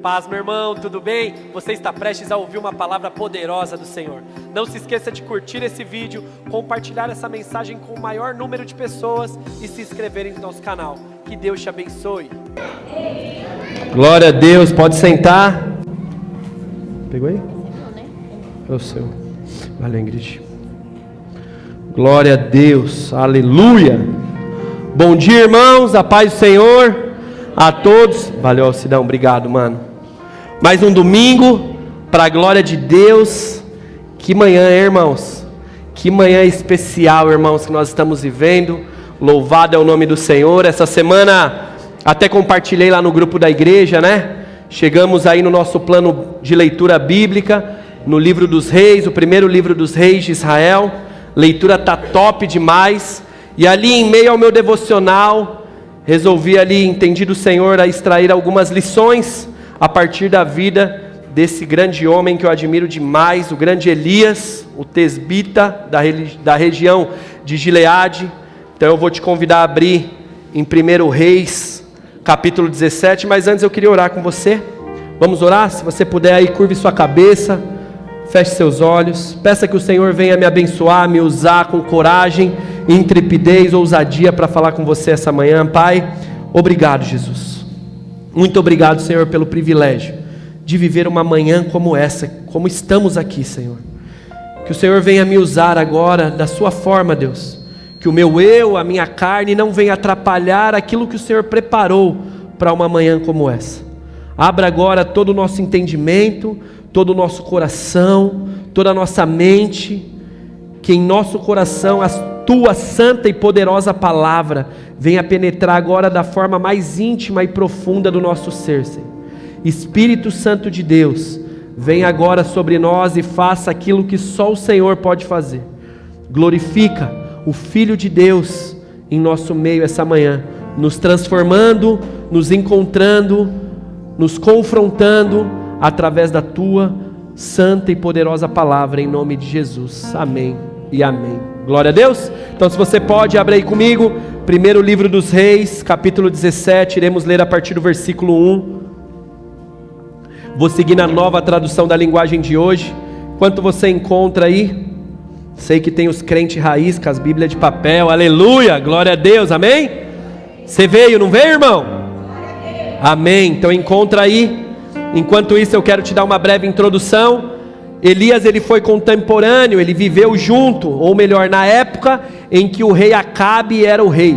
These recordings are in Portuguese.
Paz, meu irmão, tudo bem? Você está prestes a ouvir uma palavra poderosa do Senhor. Não se esqueça de curtir esse vídeo, compartilhar essa mensagem com o maior número de pessoas e se inscreverem no nosso canal. Que Deus te abençoe. Glória a Deus, pode sentar. Pegou aí? É o seu. Valeu, Ingrid. Glória a Deus, aleluia. Bom dia, irmãos, a paz do Senhor a todos. Valeu, Alcidão, obrigado, mano. Mais um domingo, para a glória de Deus. Que manhã, irmãos. Que manhã especial, irmãos, que nós estamos vivendo. Louvado é o nome do Senhor. Essa semana até compartilhei lá no grupo da igreja, né? Chegamos aí no nosso plano de leitura bíblica, no livro dos reis, o primeiro livro dos reis de Israel. Leitura tá top demais. E ali em meio ao meu devocional, resolvi ali, entendi do Senhor, a extrair algumas lições a partir da vida desse grande homem que eu admiro demais, o grande Elias, o tesbita da região de Gileade. Então eu vou te convidar a abrir em 1 Reis, capítulo 17, mas antes eu queria orar com você. Vamos orar? Se você puder aí, curve sua cabeça, feche seus olhos, peça que o Senhor venha me abençoar, me usar com coragem, intrepidez, ousadia para falar com você essa manhã. Pai, obrigado, Jesus. Muito obrigado, Senhor, pelo privilégio de viver uma manhã como essa, como estamos aqui, Senhor. Que o Senhor venha me usar agora da sua forma, Deus. Que o meu eu, a minha carne não venha atrapalhar aquilo que o Senhor preparou para uma manhã como essa. Abra agora todo o nosso entendimento, todo o nosso coração, toda a nossa mente, que em nosso coração a tua santa e poderosa palavra venha penetrar agora da forma mais íntima e profunda do nosso ser, Senhor. Espírito Santo de Deus, venha agora sobre nós e faça aquilo que só o Senhor pode fazer. Glorifica o Filho de Deus em nosso meio essa manhã, nos transformando, nos encontrando, nos confrontando através da tua santa e poderosa palavra, em nome de Jesus. Amém e amém. Glória a Deus. Então, se você pode, abre aí comigo, primeiro livro dos reis, capítulo 17, iremos ler a partir do versículo 1. Vou seguir na nova tradução da linguagem de hoje. Enquanto você encontra aí, sei que tem os crentes raiz com as bíblias de papel, aleluia, glória a Deus, amém? Você veio, não veio, irmão? Amém, então encontra aí. Enquanto isso eu quero te dar uma breve introdução. Elias, ele foi contemporâneo, ele viveu junto, ou melhor, na época em que o rei Acabe era o rei.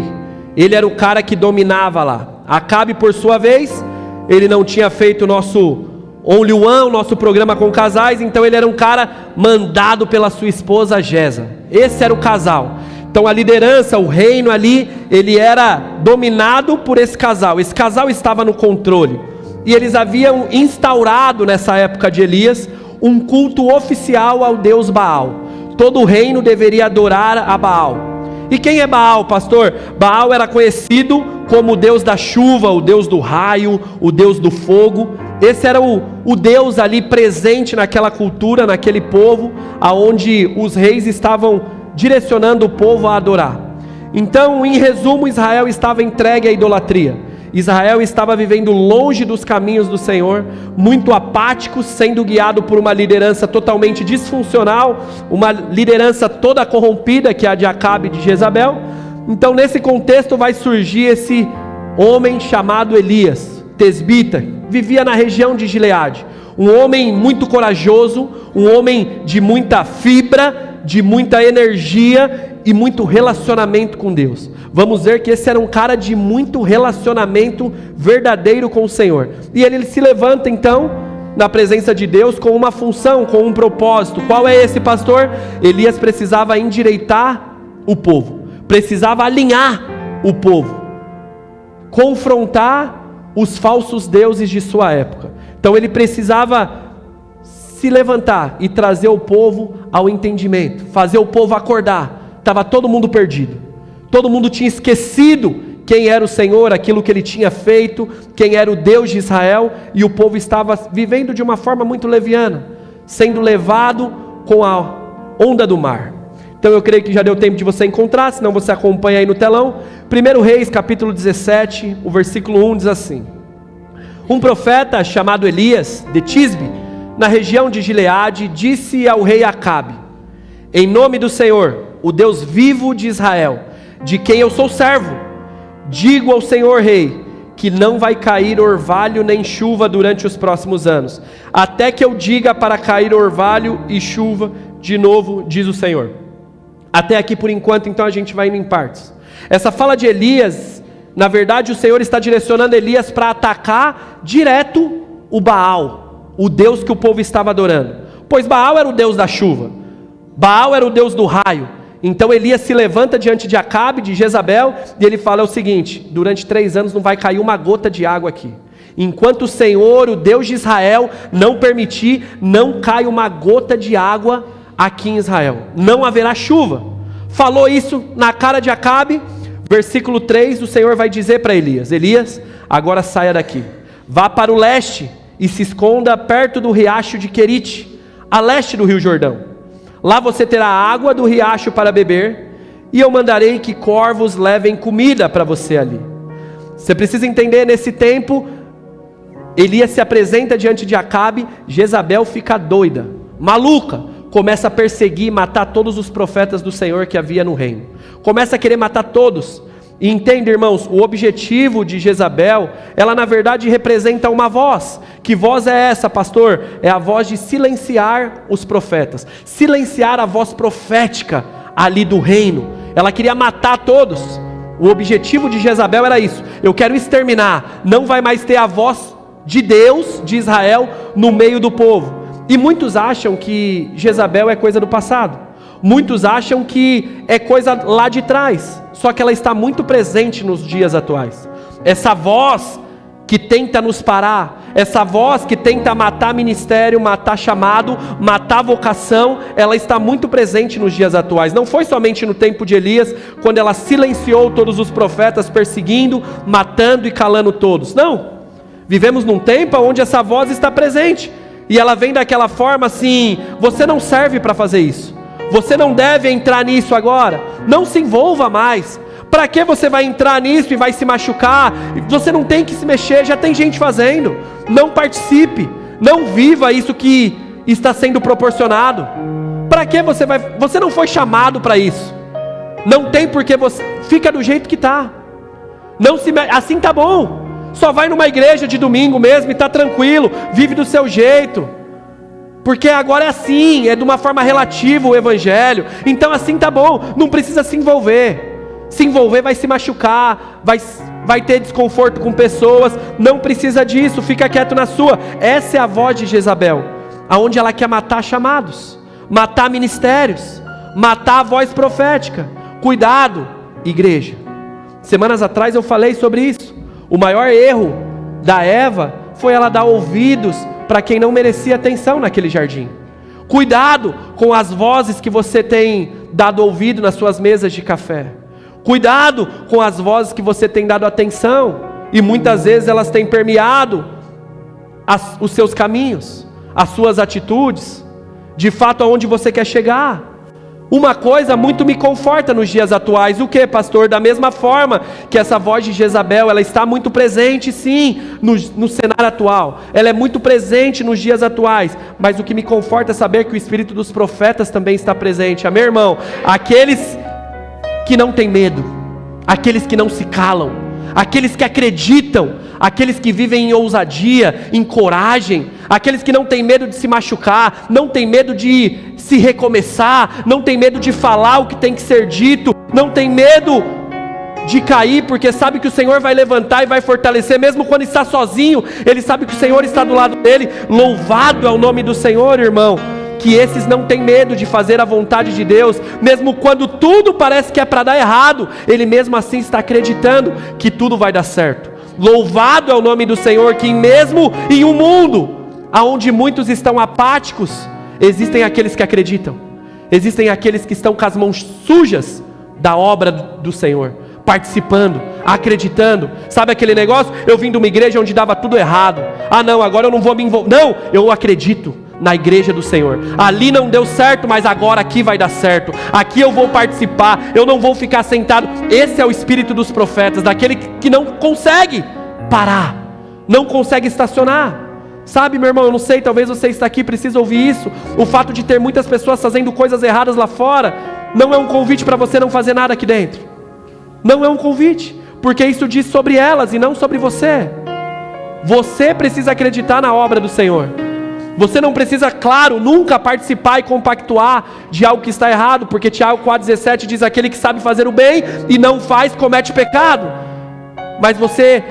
Ele era o cara que dominava lá. Acabe, por sua vez, ele não tinha feito o nosso Only One, o nosso programa com casais, então ele era um cara mandado pela sua esposa Jeza. Esse era o casal. Então a liderança, o reino ali, ele era dominado por esse casal. Esse casal estava no controle. E eles haviam instaurado nessa época de Elias um culto oficial ao deus Baal. Todo o reino deveria adorar a Baal. E quem é Baal, pastor? Baal era conhecido como o deus da chuva, o deus do raio, o deus do fogo. Esse era o deus ali presente naquela cultura, naquele povo, aonde os reis estavam direcionando o povo a adorar. Então, em resumo, Israel estava entregue à idolatria. Israel estava vivendo longe dos caminhos do Senhor, muito apático, sendo guiado por uma liderança totalmente disfuncional, uma liderança toda corrompida, que é a de Acabe e de Jezabel. Então, nesse contexto vai surgir esse homem chamado Elias, tesbita, vivia na região de Gileade, um homem muito corajoso, um homem de muita fibra, de muita energia e muito relacionamento com Deus. Vamos ver que esse era um cara de muito relacionamento verdadeiro com o Senhor. E ele se levanta então na presença de Deus com uma função, com um propósito. Qual é esse, pastor? Elias precisava endireitar o povo, precisava alinhar o povo, confrontar os falsos deuses de sua época. Então ele precisava se levantar e trazer o povo ao entendimento, fazer o povo acordar. Estava todo mundo perdido. Todo mundo tinha esquecido quem era o Senhor, aquilo que ele tinha feito, quem era o Deus de Israel, e o povo estava vivendo de uma forma muito leviana, sendo levado com a onda do mar. Então eu creio que já deu tempo de você encontrar, senão você acompanha aí no telão. 1 Reis, capítulo 17, o versículo 1 diz assim: Um profeta chamado Elias, de Tisbe, na região de Gileade, disse ao rei Acabe: em nome do Senhor, o Deus vivo de Israel, de quem eu sou servo, digo ao Senhor rei, que não vai cair orvalho nem chuva durante os próximos anos, até que eu diga para cair orvalho e chuva de novo, diz o Senhor. Até aqui por enquanto, então a gente vai indo em partes. Essa fala de Elias, na verdade o Senhor está direcionando Elias para atacar direto o Baal, o Deus que o povo estava adorando, pois Baal era o Deus da chuva, Baal era o Deus do raio. Então Elias se levanta diante de Acabe, de Jezabel, e ele fala o seguinte: durante 3 anos não vai cair uma gota de água aqui, enquanto o Senhor, o Deus de Israel, não permitir, não cai uma gota de água aqui em Israel, não haverá chuva. Falou isso na cara de Acabe. Versículo 3, o Senhor vai dizer para Elias: Elias, agora saia daqui, vá para o leste e se esconda perto do riacho de Querite, a leste do rio Jordão. Lá você terá água do riacho para beber, e eu mandarei que corvos levem comida para você ali. Você precisa entender, nesse tempo, Elias se apresenta diante de Acabe, Jezabel fica doida, maluca, começa a perseguir e matar todos os profetas do Senhor que havia no reino. Começa a querer matar todos. E entende, irmãos, o objetivo de Jezabel, ela na verdade representa uma voz. Que voz é essa, pastor? É a voz de silenciar os profetas, silenciar a voz profética ali do reino. Ela queria matar todos. O objetivo de Jezabel era isso: eu quero exterminar, não vai mais ter a voz de Deus, de Israel, no meio do povo. E muitos acham que Jezabel é coisa do passado, muitos acham que é coisa lá de trás, só que ela está muito presente nos dias atuais. Essa voz que tenta nos parar, essa voz que tenta matar ministério, matar chamado, matar vocação, ela está muito presente nos dias atuais. Não foi somente no tempo de Elias, quando ela silenciou todos os profetas, perseguindo, matando e calando todos. Não, vivemos num tempo onde essa voz está presente, e ela vem daquela forma assim: você não serve para fazer isso, você não deve entrar nisso agora, não se envolva mais. Para que você vai entrar nisso e vai se machucar? Você não tem que se mexer, já tem gente fazendo. Não participe, não viva isso que está sendo proporcionado. Para que você vai? Você não foi chamado para isso. Não tem porque você fica do jeito que está. Não se assim tá bom. Só vai numa igreja de domingo mesmo e tá tranquilo, vive do seu jeito. Porque agora é assim, é de uma forma relativa o evangelho. Então assim tá bom, não precisa se envolver. Se envolver vai se machucar, vai ter desconforto com pessoas. Não precisa disso, fica quieto na sua. Essa é a voz de Jezabel, aonde ela quer matar chamados, matar ministérios, matar a voz profética. Cuidado, igreja. Semanas atrás eu falei sobre isso. O maior erro da Eva foi ela dar ouvidos para quem não merecia atenção naquele jardim. Cuidado com as vozes que você tem dado ouvido nas suas mesas de café. Cuidado com as vozes que você tem dado atenção, e muitas vezes elas têm permeado os seus caminhos, as suas atitudes, de fato aonde você quer chegar. Uma coisa muito me conforta nos dias atuais: o que, pastor? Da mesma forma que essa voz de Jezabel, ela está muito presente sim, no cenário atual, ela é muito presente nos dias atuais, mas o que me conforta é saber que o espírito dos profetas também está presente. Amém, irmão? Aqueles que não têm medo, aqueles que não se calam, aqueles que acreditam, aqueles que vivem em ousadia, em coragem, aqueles que não têm medo de se machucar, não têm medo de se recomeçar, não têm medo de falar o que tem que ser dito, não têm medo de cair, porque sabe que o Senhor vai levantar e vai fortalecer, mesmo quando está sozinho, ele sabe que o Senhor está do lado dele. Louvado é o nome do Senhor, irmão. Que esses não têm medo de fazer a vontade de Deus, mesmo quando tudo parece que é para dar errado, ele mesmo assim está acreditando que tudo vai dar certo. Louvado é o nome do Senhor, que mesmo em um mundo onde muitos estão apáticos, existem aqueles que acreditam, existem aqueles que estão com as mãos sujas da obra do Senhor, participando, acreditando. Sabe aquele negócio? Eu vim de uma igreja onde dava tudo errado, não, agora eu não vou me envolver. Não, eu acredito na igreja do Senhor. Ali não deu certo, mas agora aqui vai dar certo. Aqui eu vou participar, eu não vou ficar sentado. Esse é o espírito dos profetas, daquele que não consegue parar, não consegue estacionar. Sabe, meu irmão, eu não sei, talvez você está aqui, precisa ouvir isso. O fato de ter muitas pessoas fazendo coisas erradas lá fora, não é um convite para você não fazer nada aqui dentro. Não é um convite, porque isso diz sobre elas e não sobre você. Você precisa acreditar na obra do Senhor. Você não precisa, claro, nunca participar e compactuar de algo que está errado, porque Tiago 4,17 diz: aquele que sabe fazer o bem e não faz, comete pecado. Mas você...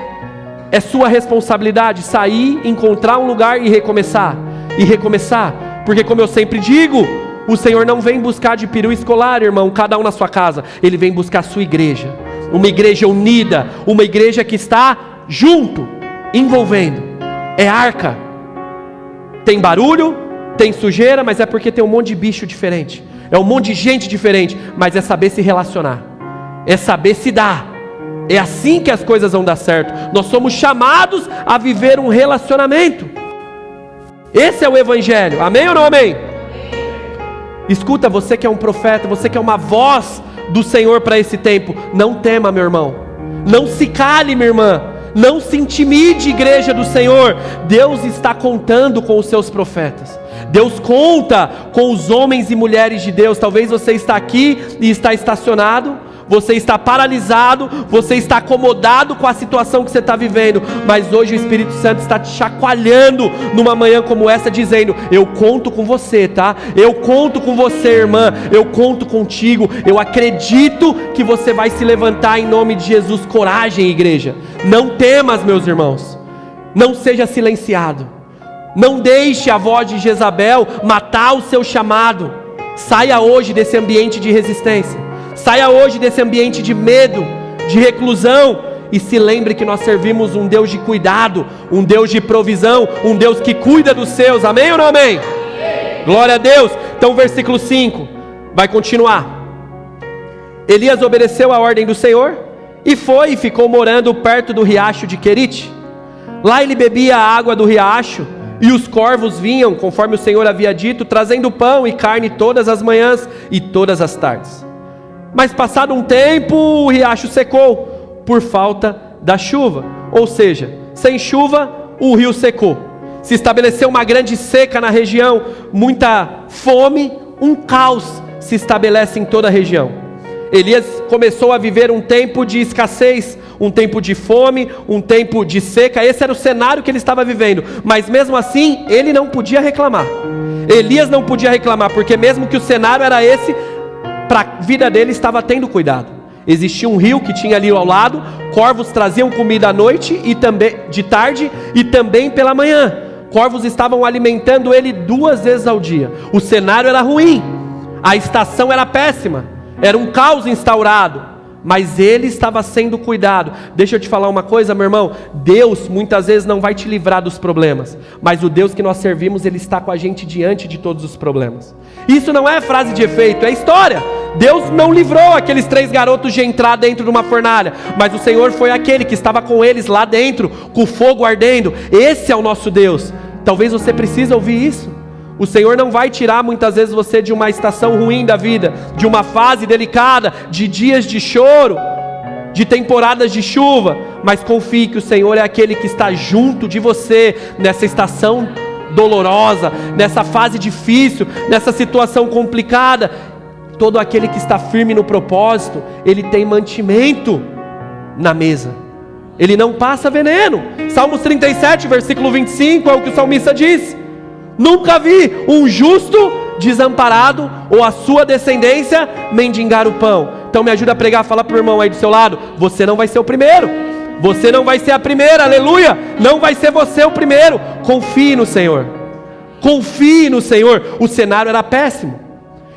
é sua responsabilidade sair, encontrar um lugar e recomeçar. E recomeçar. Porque como eu sempre digo, o Senhor não vem buscar de peru escolar, irmão, cada um na sua casa. Ele vem buscar a sua igreja. Uma igreja unida. Uma igreja que está junto, envolvendo. É arca. Tem barulho, tem sujeira, mas é porque tem um monte de bicho diferente. É um monte de gente diferente. Mas é saber se relacionar. É saber se dar. É assim que as coisas vão dar certo. Nós somos chamados a viver um relacionamento. Esse é o Evangelho. Amém ou não amém? Escuta, você que é um profeta, você que é uma voz do Senhor para esse tempo, não tema, meu irmão. Não se cale, minha irmã. Não se intimide, igreja do Senhor. Deus está contando com os seus profetas. Deus conta com os homens e mulheres de Deus. Talvez você está aqui e está estacionado. Você está paralisado, você está acomodado com a situação que você está vivendo, mas hoje o Espírito Santo está te chacoalhando numa manhã como essa, dizendo: eu conto com você, tá? Eu conto com você, irmã, eu conto contigo, eu acredito que você vai se levantar em nome de Jesus. Coragem, igreja, não temas, meus irmãos, não seja silenciado, não deixe a voz de Jezabel matar o seu chamado. Saia hoje desse ambiente de resistência. Saia hoje desse ambiente de medo, de reclusão, e se lembre que nós servimos um Deus de cuidado, um Deus de provisão, um Deus que cuida dos seus. Amém ou não amém? Amém. Glória a Deus. Então versículo 5 vai continuar. Elias obedeceu a ordem do Senhor e foi e ficou morando perto do riacho de Querite. Lá ele bebia a água do riacho, e os corvos vinham, conforme o Senhor havia dito, trazendo pão e carne todas as manhãs e todas as tardes. Mas passado um tempo, o riacho secou, por falta da chuva. Ou seja, sem chuva, o rio secou. Se estabeleceu uma grande seca na região, muita fome, um caos se estabelece em toda a região. Elias começou a viver um tempo de escassez, um tempo de fome, um tempo de seca. Esse era o cenário que ele estava vivendo. Mas mesmo assim, ele não podia reclamar. Elias não podia reclamar, porque mesmo que o cenário era esse, para a vida dele estava tendo cuidado. Existia um rio que tinha ali ao lado, corvos traziam comida à noite e também de tarde e também pela manhã. Corvos estavam alimentando ele 2 vezes ao dia. O cenário era ruim, a estação era péssima, era um caos instaurado, mas ele estava sendo cuidado. Deixa eu te falar uma coisa, meu irmão. Deus muitas vezes não vai te livrar dos problemas, mas o Deus que nós servimos, Ele está com a gente diante de todos os problemas. Isso não é frase de efeito, é história. Deus não livrou aqueles 3 garotos de entrar dentro de uma fornalha, mas o Senhor foi aquele que estava com eles lá dentro, com o fogo ardendo. Esse é o nosso Deus. Talvez você precise ouvir isso. O Senhor não vai tirar muitas vezes você de uma estação ruim da vida, de uma fase delicada, de dias de choro, de temporadas de chuva, mas confie que o Senhor é aquele que está junto de você nessa estação dolorosa, nessa fase difícil, nessa situação complicada. Todo aquele que está firme no propósito, ele tem mantimento na mesa, ele não passa veneno. Salmos 37, versículo 25, é o que o salmista diz: nunca vi um justo desamparado ou a sua descendência mendigar o pão. Então me ajuda a pregar, fala para o irmão aí do seu lado: você não vai ser o primeiro, você não vai ser a primeira, aleluia, não vai ser você o primeiro. Confie no Senhor, confie no Senhor. O cenário era péssimo,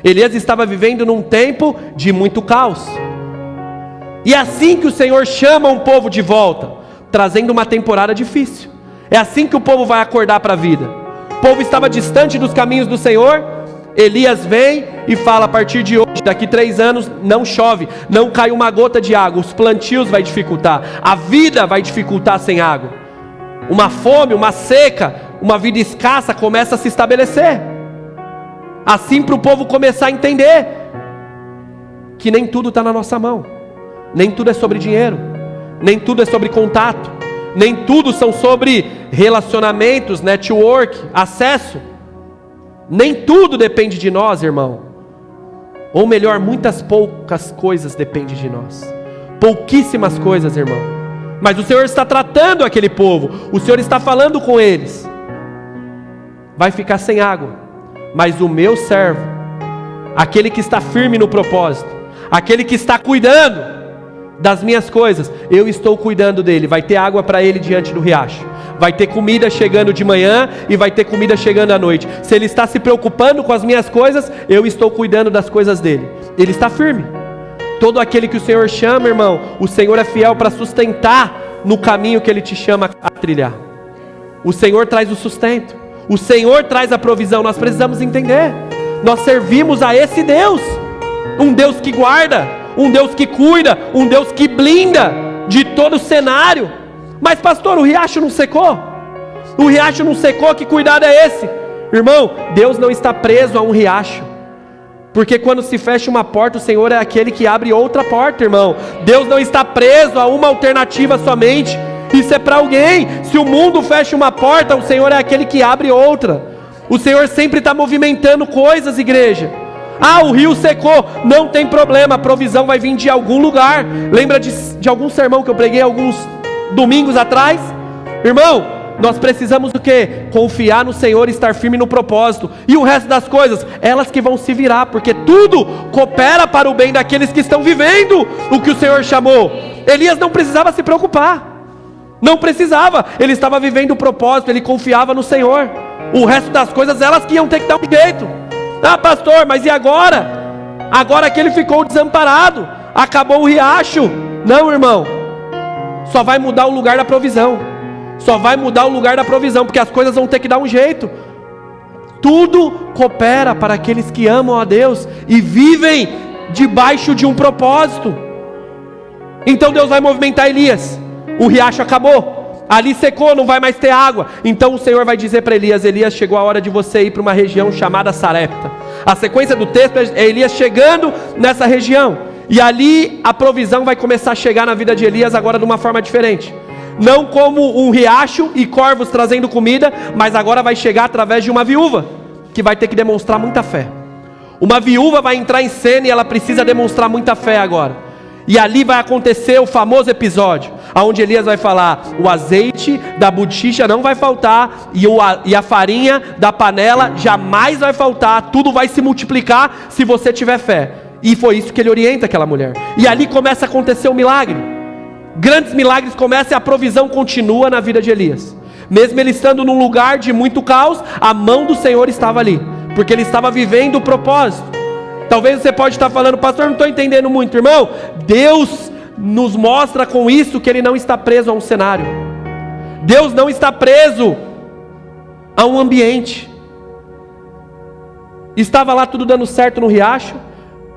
Elias estava vivendo num tempo de muito caos, e é assim que o Senhor chama um povo de volta, trazendo uma temporada difícil. É assim que o povo vai acordar para a vida. O povo estava distante dos caminhos do Senhor. Elias vem e fala: a partir de hoje, daqui 3 anos, não chove, não cai uma gota de água, os plantios vai dificultar, a vida vai dificultar sem água. Uma fome, uma seca, uma vida escassa começa a se estabelecer. Assim, para o povo começar a entender que nem tudo está na nossa mão, nem tudo é sobre dinheiro, nem tudo é sobre contato, Nem tudo são sobre relacionamentos, network, acesso. Nem tudo depende de nós, irmão. Ou melhor, muitas poucas coisas dependem de nós. Pouquíssimas coisas, irmão. Mas o Senhor está tratando aquele povo. O Senhor está falando com eles. Vai ficar sem água. Mas o meu servo, aquele que está firme no propósito, aquele que está cuidando das minhas coisas, eu estou cuidando dele. Vai ter água para ele diante do riacho. Vai ter comida chegando de manhã e vai ter comida chegando à noite. Se ele está se preocupando com as minhas coisas, eu estou cuidando das coisas dele. Ele está firme. Todo aquele que o Senhor chama, irmão, o Senhor é fiel para sustentar no caminho que ele te chama a trilhar. O Senhor traz o sustento. O Senhor traz a provisão. Nós precisamos entender. Nós servimos a esse Deus. Um Deus que guarda, um Deus que cuida, um Deus que blinda de todo o cenário. Mas pastor, o riacho não secou? O riacho não secou, que cuidado é esse? Irmão, Deus não está preso a um riacho. Porque quando se fecha uma porta, o Senhor é aquele que abre outra porta, irmão. Deus não está preso a uma alternativa somente. Isso é para alguém. Se o mundo fecha uma porta, o Senhor é aquele que abre outra. O Senhor sempre está movimentando coisas, igreja. Ah, o rio secou, não tem problema, a provisão vai vir de algum lugar. Lembra de algum sermão que eu preguei alguns domingos atrás? Irmão, nós precisamos do quê? Confiar no Senhor e estar firme no propósito. E o resto das coisas, elas que vão se virar, porque tudo coopera para o bem daqueles que estão vivendo o que o Senhor chamou. Elias não precisava se preocupar. Não precisava, ele estava vivendo o propósito, ele confiava no Senhor. O resto das coisas, elas que iam ter que dar um jeito. Ah, pastor, mas e agora? Agora que ele ficou desamparado, acabou o riacho. Não, irmão, só vai mudar o lugar da provisão. Só vai mudar o lugar da provisão, porque as coisas vão ter que dar um jeito. Tudo coopera para aqueles que amam a Deus e vivem debaixo de um propósito. Então Deus vai movimentar Elias. O riacho acabou, ali secou, não vai mais ter água. Então o Senhor vai dizer para Elias: Elias, chegou a hora de você ir para uma região chamada Sarepta. A sequência do texto é Elias chegando nessa região. E ali a provisão vai começar a chegar na vida de Elias agora de uma forma diferente. Não como um riacho e corvos trazendo comida, mas agora vai chegar através de uma viúva, que vai ter que demonstrar muita fé. Uma viúva vai entrar em cena e ela precisa demonstrar muita fé agora. E ali vai acontecer o famoso episódio, onde Elias vai falar: o azeite da bochicha não vai faltar, e a farinha da panela jamais vai faltar, tudo vai se multiplicar se você tiver fé. E foi isso que ele orienta aquela mulher. E ali começa a acontecer um milagre. Grandes milagres começam e a provisão continua na vida de Elias. Mesmo ele estando num lugar de muito caos, a mão do Senhor estava ali, porque ele estava vivendo o propósito. Talvez você pode estar falando: pastor, não estou entendendo muito. Irmão, Deus nos mostra com isso que Ele não está preso a um cenário. Deus não está preso a um ambiente. Estava lá tudo dando certo no riacho,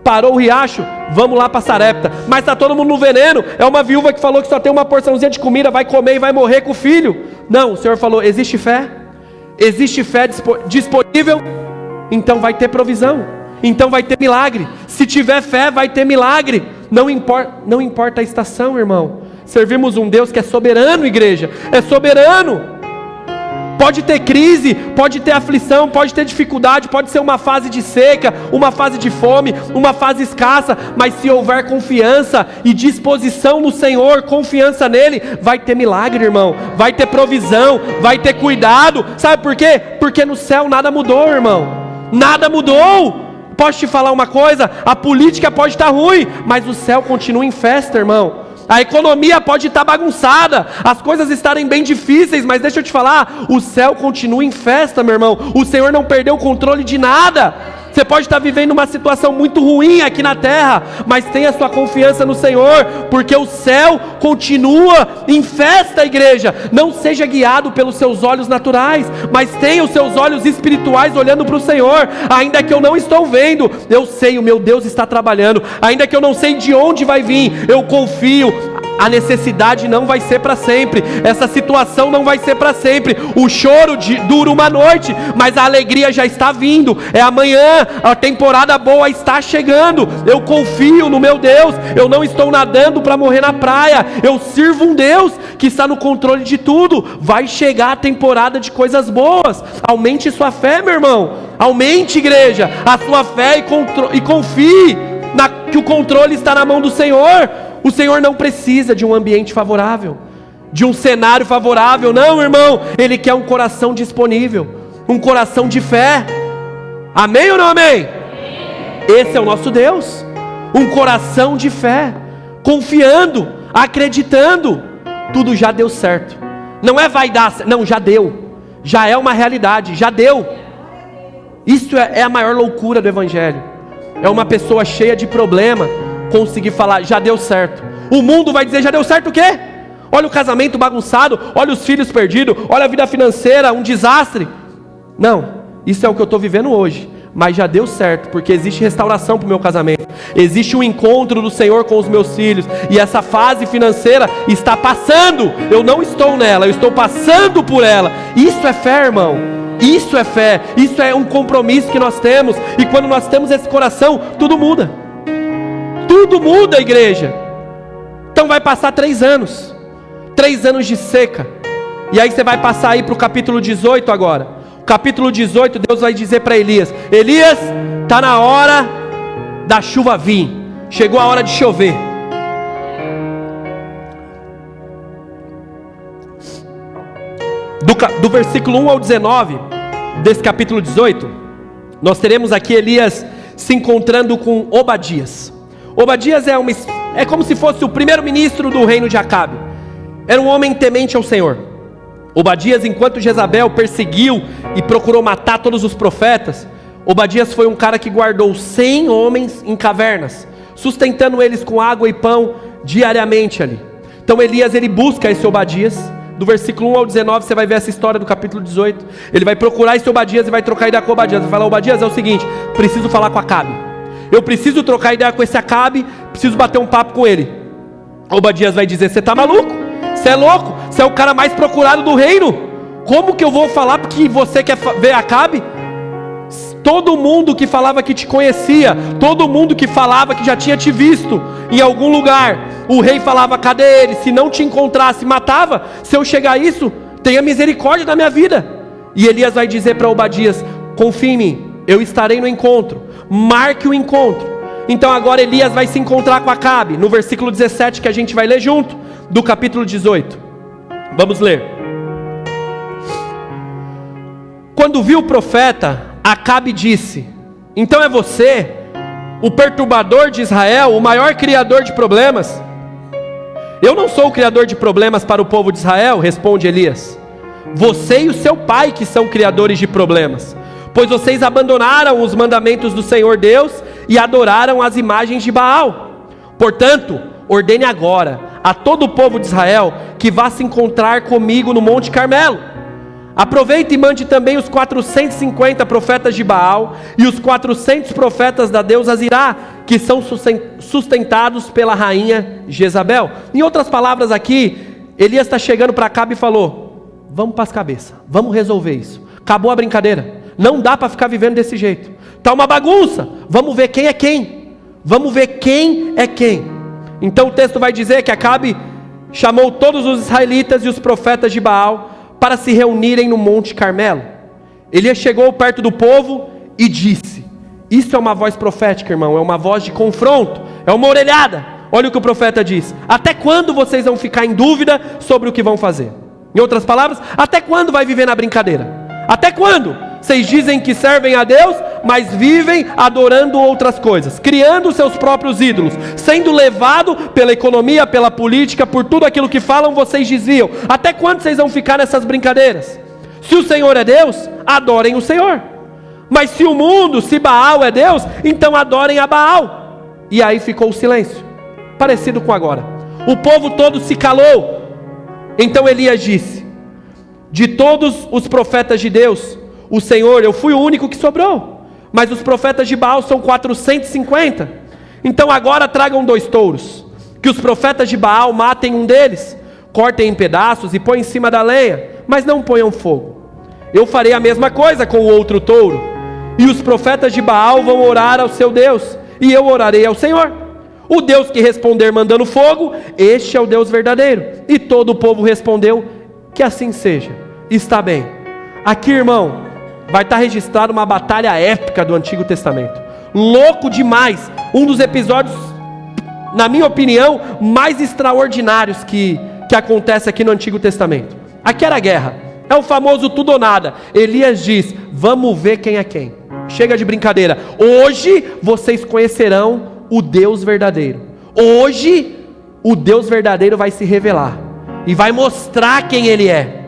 parou o riacho, vamos lá para Sarepta. Mas está todo mundo no veneno. É uma viúva que falou que só tem uma porçãozinha de comida, vai comer e vai morrer com o filho. Não, o Senhor falou: existe fé? Existe fé disponível? Então vai ter provisão. Então vai ter milagre. Se tiver fé, vai ter milagre. Não importa a estação, irmão. Servimos um Deus que é soberano, igreja. É soberano. Pode ter crise, pode ter aflição, pode ter dificuldade, pode ser uma fase de seca, uma fase de fome, uma fase escassa, mas se houver confiança e disposição no Senhor, confiança nele, vai ter milagre, irmão. Vai ter provisão, vai ter cuidado. Sabe por quê? Porque no céu nada mudou, irmão. Nada mudou. Posso te falar uma coisa? A política pode estar ruim, mas o céu continua em festa, irmão. A economia pode estar bagunçada, as coisas estarem bem difíceis, mas deixa eu te falar, o céu continua em festa, meu irmão. O Senhor não perdeu o controle de nada. Você pode estar vivendo uma situação muito ruim aqui na terra, mas tenha sua confiança no Senhor, porque o céu continua em festa, igreja. Não seja guiado pelos seus olhos naturais, mas tenha os seus olhos espirituais olhando para o Senhor. Ainda que eu não estou vendo, eu sei, o meu Deus está trabalhando. Ainda que eu não sei de onde vai vir, eu confio. a necessidade não vai ser para sempre, essa situação não vai ser para sempre. O choro dura uma noite, mas a alegria já está vindo. É amanhã, a temporada boa está chegando. Eu confio no meu Deus. Eu não estou nadando para morrer na praia. Eu sirvo um Deus que está no controle de tudo. Vai chegar a temporada de coisas boas. Aumente sua fé, meu irmão. Aumente, igreja, a sua fé e confie que o controle está na mão do Senhor. O Senhor não precisa de um ambiente favorável, de um cenário favorável. Não, irmão, Ele quer um coração disponível, um coração de fé. Amém ou não amém? Esse é o nosso Deus. Um coração de fé, confiando, acreditando. Tudo já deu certo. Não é vai dar, não, já deu. Já é uma realidade, já deu. Isso é a maior loucura do Evangelho. É uma pessoa cheia de problema conseguir falar, já deu certo. O mundo vai dizer, já deu certo o quê? Olha o casamento bagunçado, olha os filhos perdidos, olha a vida financeira, um desastre. Não, isso é o que eu estou vivendo hoje, mas já deu certo, porque existe restauração para o meu casamento, existe um encontro do Senhor com os meus filhos, e essa fase financeira está passando. Eu não estou nela, eu estou passando por ela. Isso é fé, irmão. Isso é fé, isso é um compromisso que nós temos. E quando nós temos esse coração, tudo muda. Tudo muda, igreja. Então vai passar 3 anos. 3 anos de seca. E aí você vai passar aí para o capítulo 18 agora. O capítulo 18, Deus vai dizer para Elias: Elias, está na hora da chuva vir. Chegou a hora de chover. Do versículo 1 ao 19 desse capítulo 18, nós teremos aqui Elias se encontrando com Obadias. Obadias é como se fosse o primeiro-ministro do reino de Acabe. Era um homem temente ao Senhor. Obadias, enquanto Jezabel perseguiu e procurou matar todos os profetas, Obadias foi um cara que guardou 100 homens em cavernas, sustentando eles com água e pão diariamente ali. Então Elias, ele busca esse Obadias. Do versículo 1 ao 19 você vai ver essa história do capítulo 18. Ele vai procurar esse Obadias e vai trocar ideia com Obadias. Vai falar: Obadias, é o seguinte, preciso falar com Acabe. Eu preciso trocar ideia com esse Acabe, preciso bater um papo com ele. Obadias vai dizer: você está maluco? Você é louco? Você é o cara mais procurado do reino. Como que eu vou falar porque você quer ver Acabe? Todo mundo que falava que te conhecia, todo mundo que falava que já tinha te visto em algum lugar, o rei falava: cadê ele? Se não te encontrasse, matava. Se eu chegar a isso, tenha misericórdia da minha vida. E Elias vai dizer para Obadias: confie em mim, eu estarei no encontro. Marque o encontro. Então agora Elias vai se encontrar com Acabe, no versículo 17 que a gente vai ler junto, do capítulo 18. Vamos ler. Quando viu o profeta, Acabe disse: então é você, o perturbador de Israel, o maior criador de problemas? Eu não sou o criador de problemas para o povo de Israel, responde Elias. Você e o seu pai que são criadores de problemas, pois vocês abandonaram os mandamentos do Senhor Deus e adoraram as imagens de Baal. Portanto, ordene agora a todo o povo de Israel que vá se encontrar comigo no Monte Carmelo. Aproveite e mande também os 450 profetas de Baal e os 400 profetas da deusa Zirá, que são sustentados pela rainha Jezabel. Em outras palavras aqui, Elias está chegando para Acabe e falou: vamos para as cabeças, vamos resolver isso. Acabou a brincadeira, não dá para ficar vivendo desse jeito. Está uma bagunça, vamos ver quem é quem. Vamos ver quem é quem. Então o texto vai dizer que Acabe chamou todos os israelitas e os profetas de Baal para se reunirem no Monte Carmelo. Elias chegou perto do povo e disse: isso é uma voz profética, irmão, é uma voz de confronto, é uma orelhada. Olha o que o profeta diz: até quando vocês vão ficar em dúvida sobre o que vão fazer? Em outras palavras, até quando vai viver na brincadeira? Até quando? Vocês dizem que servem a Deus, mas vivem adorando outras coisas, criando seus próprios ídolos, sendo levado pela economia, pela política, por tudo aquilo que falam, vocês desviam. Até quando vocês vão ficar nessas brincadeiras? Se o Senhor é Deus, adorem o Senhor. Mas se o mundo, se Baal é Deus, então adorem a Baal. E aí ficou o silêncio, parecido com agora. O povo todo se calou. Então Elias disse: de todos os profetas de Deus, o Senhor, eu fui o único que sobrou, mas os profetas de Baal são 450. Então agora tragam 2 touros, Que os profetas de Baal matem um deles, cortem em pedaços e põem em cima da lenha, mas não ponham fogo. Eu farei a mesma coisa com o outro touro, e os profetas de Baal vão orar ao seu Deus, e eu orarei ao Senhor. O Deus que responder mandando fogo, este é o Deus verdadeiro. E todo o povo respondeu, que assim seja. Está bem. Aqui, irmão, vai estar registrada uma batalha épica do Antigo Testamento. Louco demais. Um dos episódios, na minha opinião, mais extraordinários que acontece aqui no Antigo Testamento. Aqui era a guerra. É o famoso tudo ou nada. Elias diz, vamos ver quem é quem. Chega de brincadeira. Hoje vocês conhecerão o Deus verdadeiro. Hoje o Deus verdadeiro vai se revelar e vai mostrar quem Ele é.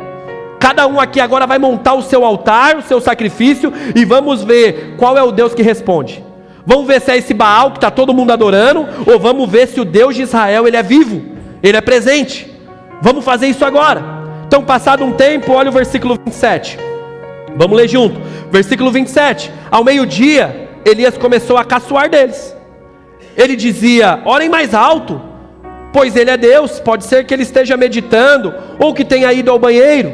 Cada um aqui agora vai montar o seu altar, o seu sacrifício, e vamos ver qual é o Deus que responde. Vamos ver se é esse Baal que está todo mundo adorando, ou vamos ver se o Deus de Israel, Ele é vivo, Ele é presente. Vamos fazer isso agora. Então, passado um tempo, olha o versículo 27. Vamos ler junto. Versículo 27. Ao meio-dia, Elias começou a caçoar deles. Ele dizia, orem mais alto, pois Ele é Deus. Pode ser que Ele esteja meditando, ou que tenha ido ao banheiro.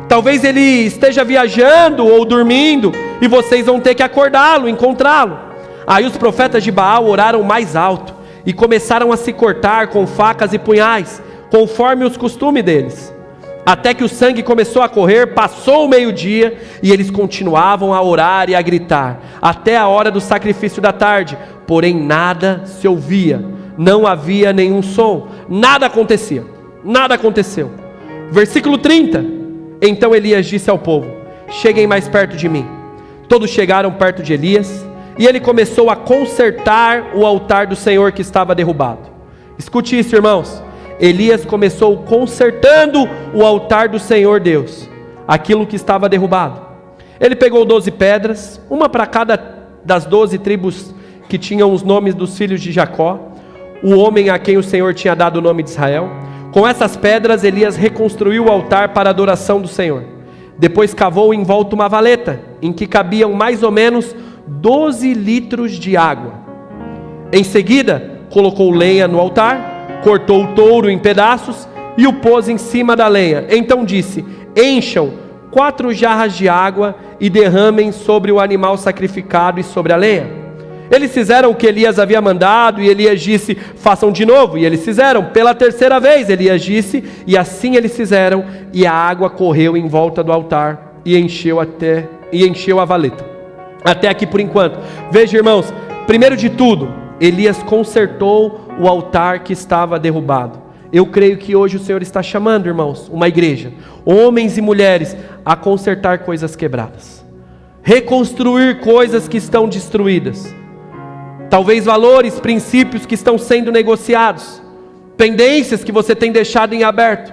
Talvez Ele esteja viajando ou dormindo, e vocês vão ter que acordá-lo, encontrá-lo. Aí os profetas de Baal oraram mais alto, e começaram a se cortar com facas e punhais, conforme os costumes deles. Até que o sangue começou a correr, passou o meio-dia, e eles continuavam a orar e a gritar, até a hora do sacrifício da tarde, porém nada se ouvia, não havia nenhum som, nada acontecia, nada aconteceu. Versículo 30, então Elias disse ao povo, cheguem mais perto de mim. Todos chegaram perto de Elias, e ele começou a consertar o altar do Senhor que estava derrubado. Escute isso, irmãos. Elias começou consertando o altar do Senhor Deus, aquilo que estava derrubado. Ele pegou 12 pedras, uma para cada das 12 tribos que tinham os nomes dos filhos de Jacó, o homem a quem o Senhor tinha dado o nome de Israel. Com essas pedras Elias reconstruiu o altar para a adoração do Senhor. Depois cavou em volta uma valeta, em que cabiam mais ou menos 12 litros de água. Em seguida colocou lenha no altar, cortou o touro em pedaços e o pôs em cima da lenha. Então disse, encham 4 jarras de água e derramem sobre o animal sacrificado e sobre a lenha. Eles fizeram o que Elias havia mandado, e Elias disse, façam de novo, e eles fizeram. Pela terceira vez Elias disse, e assim eles fizeram, e a água correu em volta do altar e encheu a valeta. Até aqui por enquanto. Veja, irmãos, primeiro de tudo, Elias consertou o altar que estava derrubado. Eu creio que hoje o Senhor está chamando, irmãos, uma igreja, homens e mulheres, a consertar coisas quebradas, reconstruir coisas que estão destruídas, talvez valores, princípios que estão sendo negociados, pendências que você tem deixado em aberto.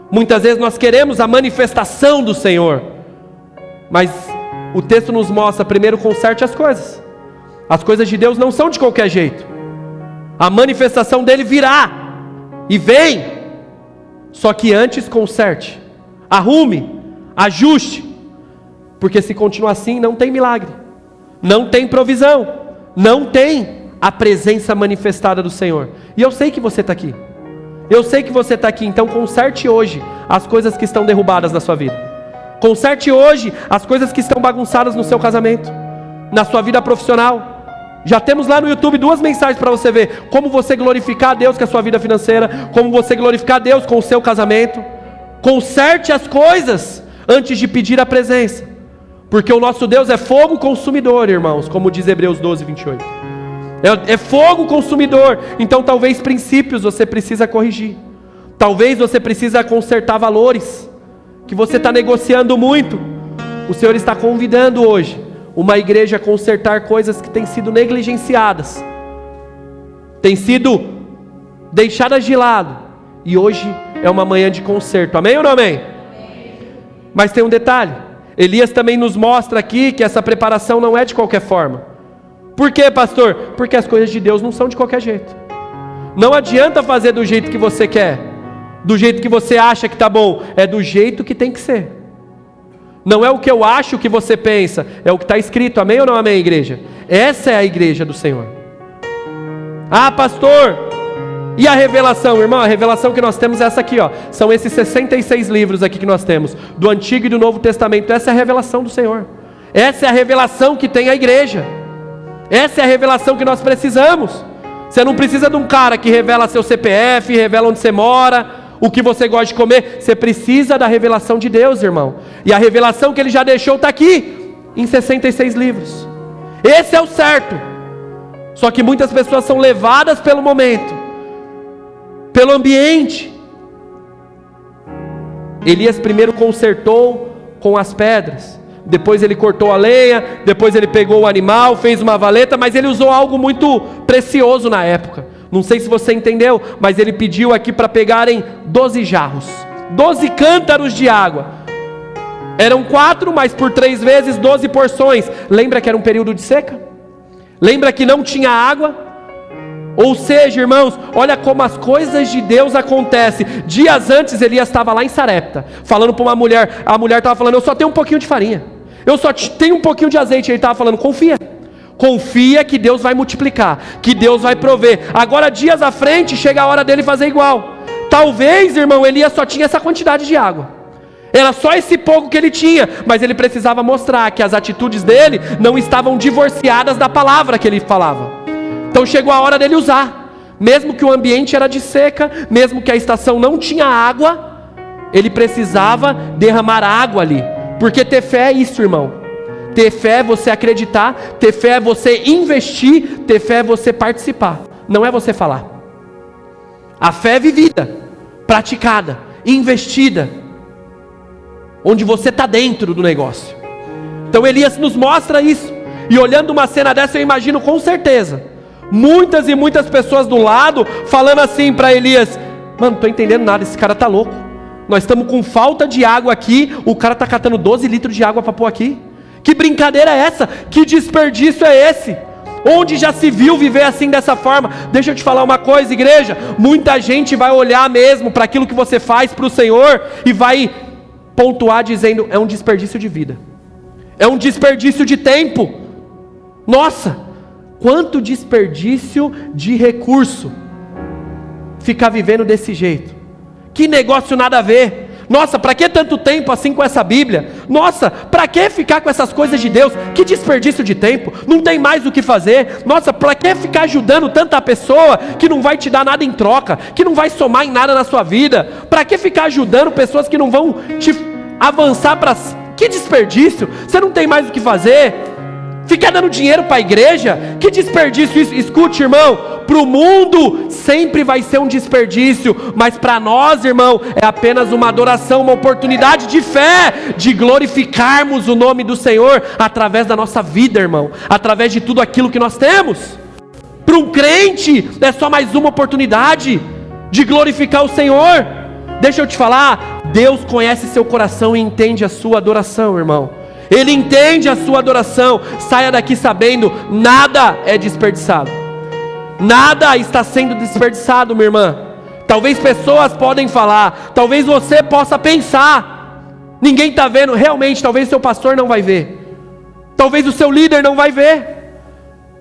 Muitas vezes nós queremos a manifestação do Senhor, mas o texto nos mostra, primeiro conserte as coisas. As coisas de Deus não são de qualquer jeito. A manifestação dele virá, e vem, só que antes conserte, arrume, ajuste, porque se continuar assim não tem milagre, não tem provisão, não tem a presença manifestada do Senhor. E eu sei que você está aqui, eu sei que você está aqui, então conserte hoje as coisas que estão derrubadas na sua vida, conserte hoje as coisas que estão bagunçadas no seu casamento, na sua vida profissional. Já temos lá no YouTube 2 mensagens para você ver como você glorificar a Deus com a sua vida financeira, como você glorificar a Deus com o seu casamento. Conserte as coisas antes de pedir a presença, porque o nosso Deus é fogo consumidor, irmãos, como diz Hebreus 12, 28. É fogo consumidor. Então talvez princípios você precisa corrigir, talvez você precisa consertar valores que você está negociando muito. O Senhor está convidando hoje uma igreja a consertar coisas que têm sido negligenciadas, têm sido deixadas de lado, e hoje é uma manhã de conserto. Amém ou não amém? Amém. Mas tem um detalhe, Elias também nos mostra aqui que essa preparação não é de qualquer forma. Por quê, pastor? Porque as coisas de Deus não são de qualquer jeito. Não adianta fazer do jeito que você quer, do jeito que você acha que está bom, é do jeito que tem que ser. Não é o que eu acho, o que você pensa, é o que está escrito. Amém ou não amém, igreja? Essa é a igreja do Senhor. Ah, pastor, E a revelação, irmão, a revelação que nós temos é essa aqui, ó. São esses 66 livros aqui que nós temos, do Antigo e do Novo Testamento. Essa é a revelação do Senhor. Essa é a revelação que tem a igreja. Essa é a revelação que nós precisamos. Você não precisa de um cara que revela seu CPF, revela onde você mora, o que você gosta de comer. Você precisa da revelação de Deus, irmão. E a revelação que Ele já deixou está aqui, em 66 livros. Esse é o certo. Só que muitas pessoas são levadas pelo momento, pelo ambiente. Elias primeiro consertou com as pedras, depois ele cortou a lenha, depois ele pegou o animal, fez uma valeta, mas ele usou algo muito precioso na época. Não sei se você entendeu, mas ele pediu aqui para pegarem 12 jarros, 12 cântaros de água. Eram 4, mas por 3 vezes 12 porções. Lembra que era um período de seca? Lembra que não tinha água? Ou seja, irmãos, olha como as coisas de Deus acontecem. Dias antes Elias estava lá em Sarepta, falando para uma mulher. A mulher estava falando: eu só tenho um pouquinho de farinha, eu só tenho um pouquinho de azeite. Ele estava falando: confia, confia que Deus vai multiplicar, que Deus vai prover. Agora dias à frente chega a hora dele fazer igual. Talvez, irmão, Elias só tinha essa quantidade de água, era só esse pouco que ele tinha, mas ele precisava mostrar que as atitudes dele não estavam divorciadas da palavra que ele falava. Então chegou a hora dele usar, mesmo que o ambiente era de seca, mesmo que a estação não tinha água, ele precisava derramar água ali, porque ter fé é isso, irmão. Ter fé é você acreditar, ter fé é você investir, ter fé é você participar, não é você falar. A fé é vivida, praticada, investida, onde você está dentro do negócio. Então Elias nos mostra isso. E olhando uma cena dessa, eu imagino com certeza muitas e muitas pessoas do lado falando assim para Elias: mano, não estou entendendo nada, esse cara está louco. Nós estamos com falta de água aqui, o cara está catando 12 litros de água para pôr aqui. Que brincadeira é essa? Que desperdício é esse? Onde já se viu viver assim, dessa forma? Deixa eu te falar uma coisa, igreja. Muita gente vai olhar mesmo para aquilo que você faz para o Senhor e vai pontuar dizendo: é um desperdício de vida, é um desperdício de tempo. Nossa, quanto desperdício de recurso ficar vivendo desse jeito. Que negócio nada a ver. Nossa, para que tanto tempo assim com essa Bíblia? Nossa, para que ficar com essas coisas de Deus? Que desperdício de tempo, não tem mais o que fazer. Nossa, para que ficar ajudando tanta pessoa que não vai te dar nada em troca, que não vai somar em nada na sua vida? Para que ficar ajudando pessoas que não vão te avançar para... Que desperdício, você não tem mais o que fazer. Ficar dando dinheiro para a igreja, que desperdício isso. Escute, irmão, para o mundo sempre vai ser um desperdício, mas para nós, irmão, é apenas uma adoração, uma oportunidade de fé, de glorificarmos o nome do Senhor através da nossa vida, irmão, através de tudo aquilo que nós temos. Para um crente é só mais uma oportunidade de glorificar o Senhor. Deixa eu te falar, Deus conhece seu coração e entende a sua adoração, irmão. Ele entende a sua adoração. Saia daqui sabendo, nada é desperdiçado. Nada está sendo desperdiçado, minha irmã. Talvez pessoas podem falar, talvez você possa pensar, ninguém está vendo. Realmente, talvez o seu pastor não vai ver, talvez o seu líder não vai ver.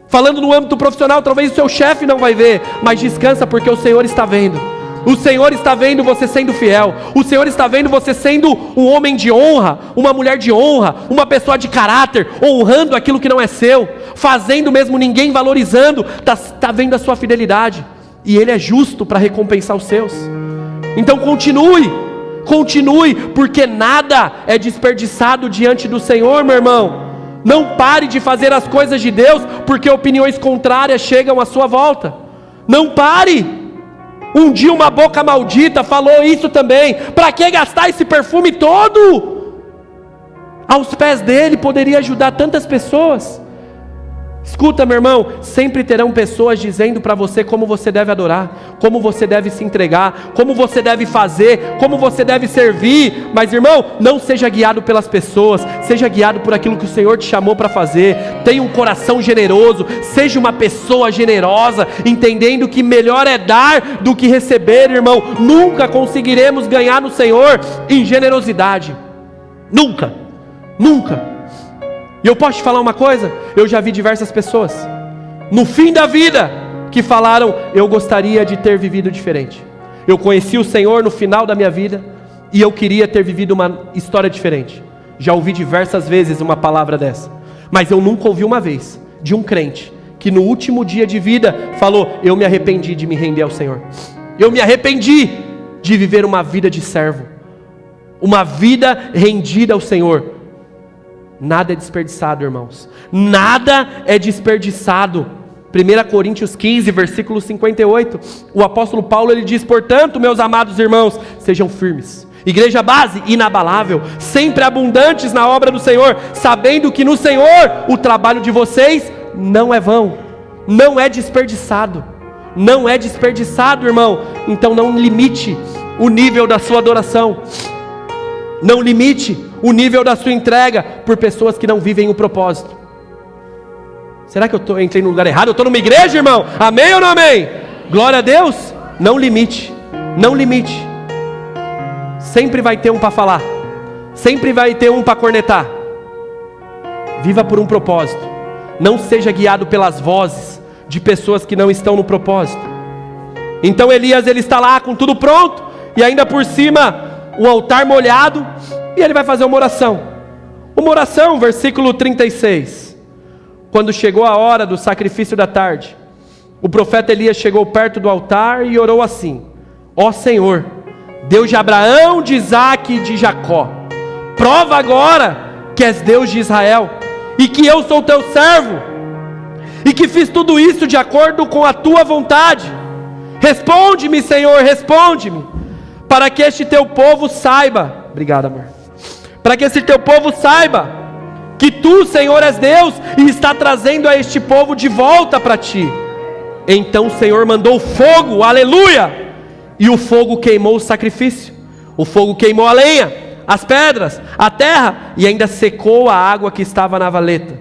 Falando no âmbito profissional, talvez o seu chefe não vai ver. Mas descansa, porque o Senhor está vendo. O Senhor está vendo você sendo fiel. O Senhor está vendo você sendo um homem de honra, uma mulher de honra, uma pessoa de caráter, honrando aquilo que não é seu, fazendo mesmo ninguém valorizando. Está vendo a sua fidelidade, e Ele é justo para recompensar os seus. Então continue, porque nada é desperdiçado diante do Senhor, meu irmão. Não pare de fazer as coisas de Deus porque opiniões contrárias chegam à sua volta. Não pare. Um dia uma boca maldita falou isso também. Para que gastar esse perfume todo? Aos pés dele poderia ajudar tantas pessoas. Escuta, meu irmão, sempre terão pessoas dizendo para você como você deve adorar, como você deve se entregar, como você deve fazer, como você deve servir. Mas, irmão, não seja guiado pelas pessoas, seja guiado por aquilo que o Senhor te chamou para fazer. Tenha um coração generoso, seja uma pessoa generosa, entendendo que melhor é dar do que receber, irmão. Nunca conseguiremos ganhar no Senhor em generosidade, nunca. E eu posso te falar uma coisa? Eu já vi diversas pessoas, no fim da vida, que falaram: eu gostaria de ter vivido diferente. Eu conheci o Senhor no final da minha vida e eu queria ter vivido uma história diferente. Já ouvi diversas vezes uma palavra dessa, mas eu nunca ouvi uma vez de um crente que no último dia de vida falou: eu me arrependi de me render ao Senhor. Eu me arrependi de viver uma vida de servo, uma vida rendida ao Senhor. Nada é desperdiçado, irmãos. Nada é desperdiçado. 1 Coríntios 15, versículo 58. O apóstolo Paulo, ele diz: portanto, meus amados irmãos, sejam firmes. Igreja base, inabalável, sempre abundantes na obra do Senhor, sabendo que no Senhor o trabalho de vocês não é vão, não é desperdiçado. Não é desperdiçado, irmão. Então não limite o nível da sua adoração. Não limite o nível da sua entrega por pessoas que não vivem o propósito. Será que eu entrei no lugar errado? Eu estou numa igreja, irmão? Amém ou não amém? Glória a Deus. Não limite. Não limite. Sempre vai ter um para falar. Sempre vai ter um para cornetar. Viva por um propósito. Não seja guiado pelas vozes de pessoas que não estão no propósito. Então Elias, ele está lá com tudo pronto, e ainda por cima o altar molhado, e ele vai fazer uma oração. Uma oração, versículo 36. Quando chegou a hora do sacrifício da tarde, o profeta Elias chegou perto do altar e orou assim: ó Senhor, Deus de Abraão, de Isaque e de Jacó, prova agora que és Deus de Israel, e que eu sou teu servo, e que fiz tudo isso de acordo com a tua vontade. Responde-me, Senhor, responde-me, para que este teu povo saiba, obrigado, amor, para que esse teu povo saiba que tu, Senhor, és Deus, e está trazendo a este povo de volta para ti. Então o Senhor mandou fogo, aleluia, e o fogo queimou o sacrifício, o fogo queimou a lenha, as pedras, a terra, e ainda secou a água que estava na valeta.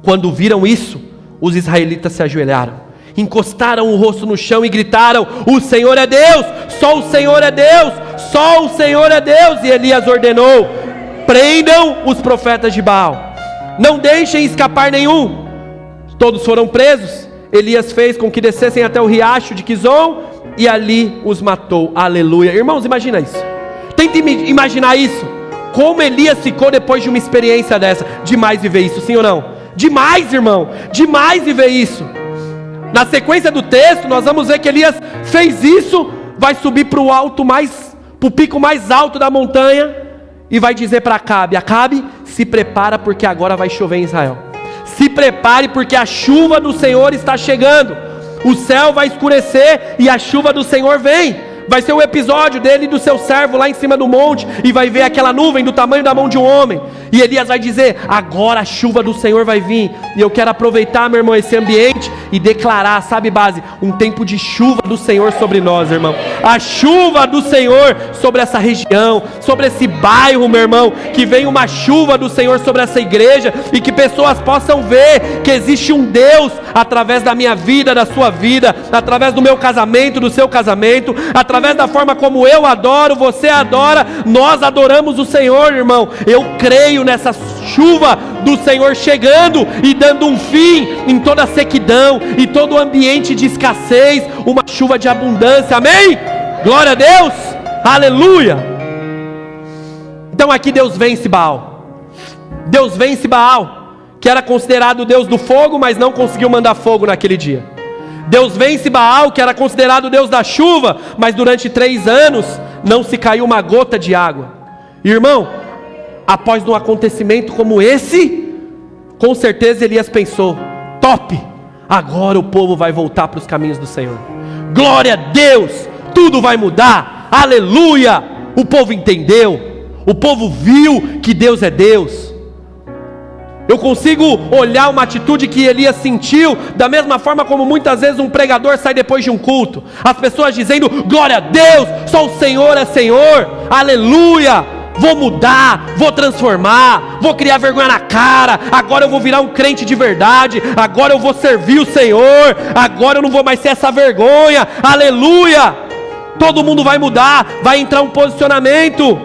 Quando viram isso, os israelitas se ajoelharam, encostaram o rosto no chão e gritaram: o Senhor é Deus, só o Senhor é Deus, só o Senhor é Deus. E Elias ordenou: prendam os profetas de Baal, não deixem escapar nenhum. Todos foram presos. Elias fez com que descessem até o riacho de Quizon e ali os matou, aleluia. Irmãos, imagina isso, tente imaginar isso, como Elias ficou depois de uma experiência dessa. Demais viver isso, sim ou não? Demais, irmão, demais viver isso. Na sequência do texto nós vamos ver que Elias fez isso, vai subir para o pico mais alto da montanha e vai dizer para Acabe: Acabe, se prepara porque agora vai chover em Israel. Se prepare porque a chuva do Senhor está chegando. O céu vai escurecer e a chuva do Senhor vem. Vai ser o episódio dele e do seu servo lá em cima do monte, e vai ver aquela nuvem do tamanho da mão de um homem, e Elias vai dizer: agora a chuva do Senhor vai vir. E eu quero aproveitar, meu irmão, esse ambiente e declarar, sabe, base, um tempo de chuva do Senhor sobre nós, irmão. A chuva do Senhor sobre essa região, sobre esse bairro, meu irmão. Que venha uma chuva do Senhor sobre essa igreja, e que pessoas possam ver que existe um Deus através da minha vida, da sua vida, através do meu casamento, do seu casamento, através da forma como eu adoro, você adora, nós adoramos o Senhor, irmão. Eu creio nessa chuva do Senhor chegando e dando um fim em toda a sequidão e todo o ambiente de escassez, uma chuva de abundância, amém? Glória a Deus, aleluia. Então aqui Deus vence Baal. Deus vence Baal, que era considerado o Deus do fogo, mas não conseguiu mandar fogo naquele dia. Deus vence Baal, que era considerado o Deus da chuva, mas durante 3 anos não se caiu uma gota de água. Irmão, após um acontecimento como esse, com certeza Elias pensou: top, agora o povo vai voltar para os caminhos do Senhor. Glória a Deus, tudo vai mudar, aleluia. O povo entendeu, o povo viu que Deus é Deus. Eu consigo olhar uma atitude que Elias sentiu, da mesma forma como muitas vezes um pregador sai depois de um culto, as pessoas dizendo: glória a Deus, só o Senhor é Senhor, aleluia, vou mudar, vou transformar, vou criar vergonha na cara, agora eu vou virar um crente de verdade, agora eu vou servir o Senhor, agora eu não vou mais ser essa vergonha, aleluia. Todo mundo vai mudar, vai entrar um posicionamento.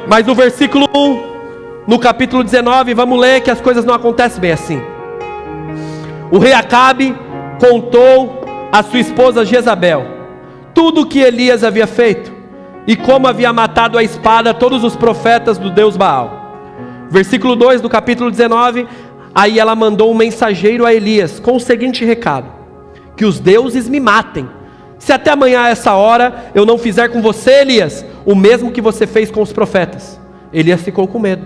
Mas no versículo 1, no capítulo 19, vamos ler que as coisas não acontecem bem assim. O rei Acabe contou a sua esposa Jezabel tudo o que Elias havia feito e como havia matado à espada todos os profetas do Deus Baal. Versículo 2 do capítulo 19, aí ela mandou um mensageiro a Elias com o seguinte recado: que os deuses me matem, se até amanhã a essa hora eu não fizer com você, Elias, o mesmo que você fez com os profetas. Elias ficou com medo,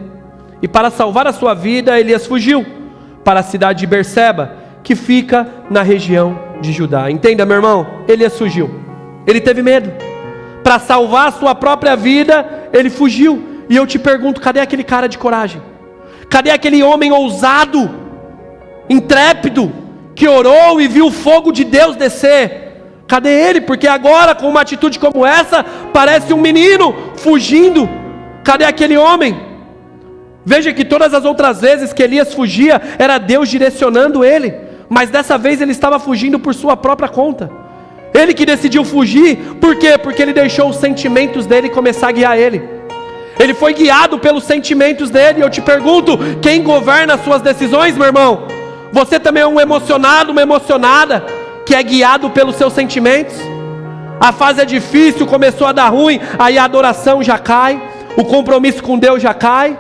e para salvar a sua vida, Elias fugiu para a cidade de Berseba, que fica na região de Judá. Entenda, meu irmão, Elias fugiu, ele teve medo, para salvar a sua própria vida, ele fugiu. E eu te pergunto, cadê aquele cara de coragem? Cadê aquele homem ousado, intrépido, que orou e viu o fogo de Deus descer? Cadê ele? Porque agora, com uma atitude como essa, parece um menino fugindo. Cadê aquele homem? Veja que todas as outras vezes que Elias fugia, era Deus direcionando ele, mas dessa vez ele estava fugindo por sua própria conta. Ele que decidiu fugir, por quê? Porque ele deixou os sentimentos dele começar a guiar ele. Ele foi guiado pelos sentimentos dele. Eu te pergunto, quem governa as suas decisões, meu irmão? Você também é um emocionado, uma emocionada, que é guiado pelos seus sentimentos? A fase é difícil, começou a dar ruim, aí a adoração já cai, o compromisso com Deus já cai,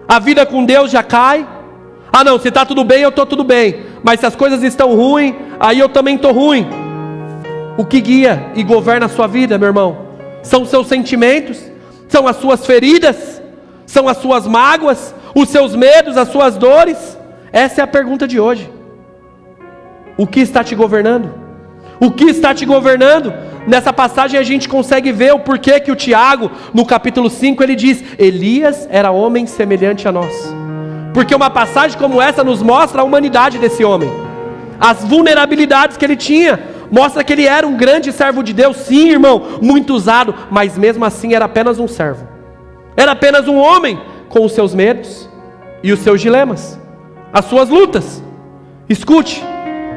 a vida com Deus já cai. Ah não, se está tudo bem, eu estou tudo bem, mas se as coisas estão ruins, aí eu também estou ruim. O que guia e governa a sua vida, meu irmão? São os seus sentimentos? São as suas feridas? São as suas mágoas? Os seus medos, as suas dores? Essa é a pergunta de hoje. O que está te governando? O que está te governando? Nessa passagem a gente consegue ver o porquê que o Tiago, no capítulo 5, ele diz: Elias era homem semelhante a nós. Porque uma passagem como essa nos mostra a humanidade desse homem, as vulnerabilidades que ele tinha. Mostra que ele era um grande servo de Deus, sim, irmão, muito usado, mas mesmo assim era apenas um servo. Era apenas um homem com os seus medos e os seus dilemas, as suas lutas. Escute,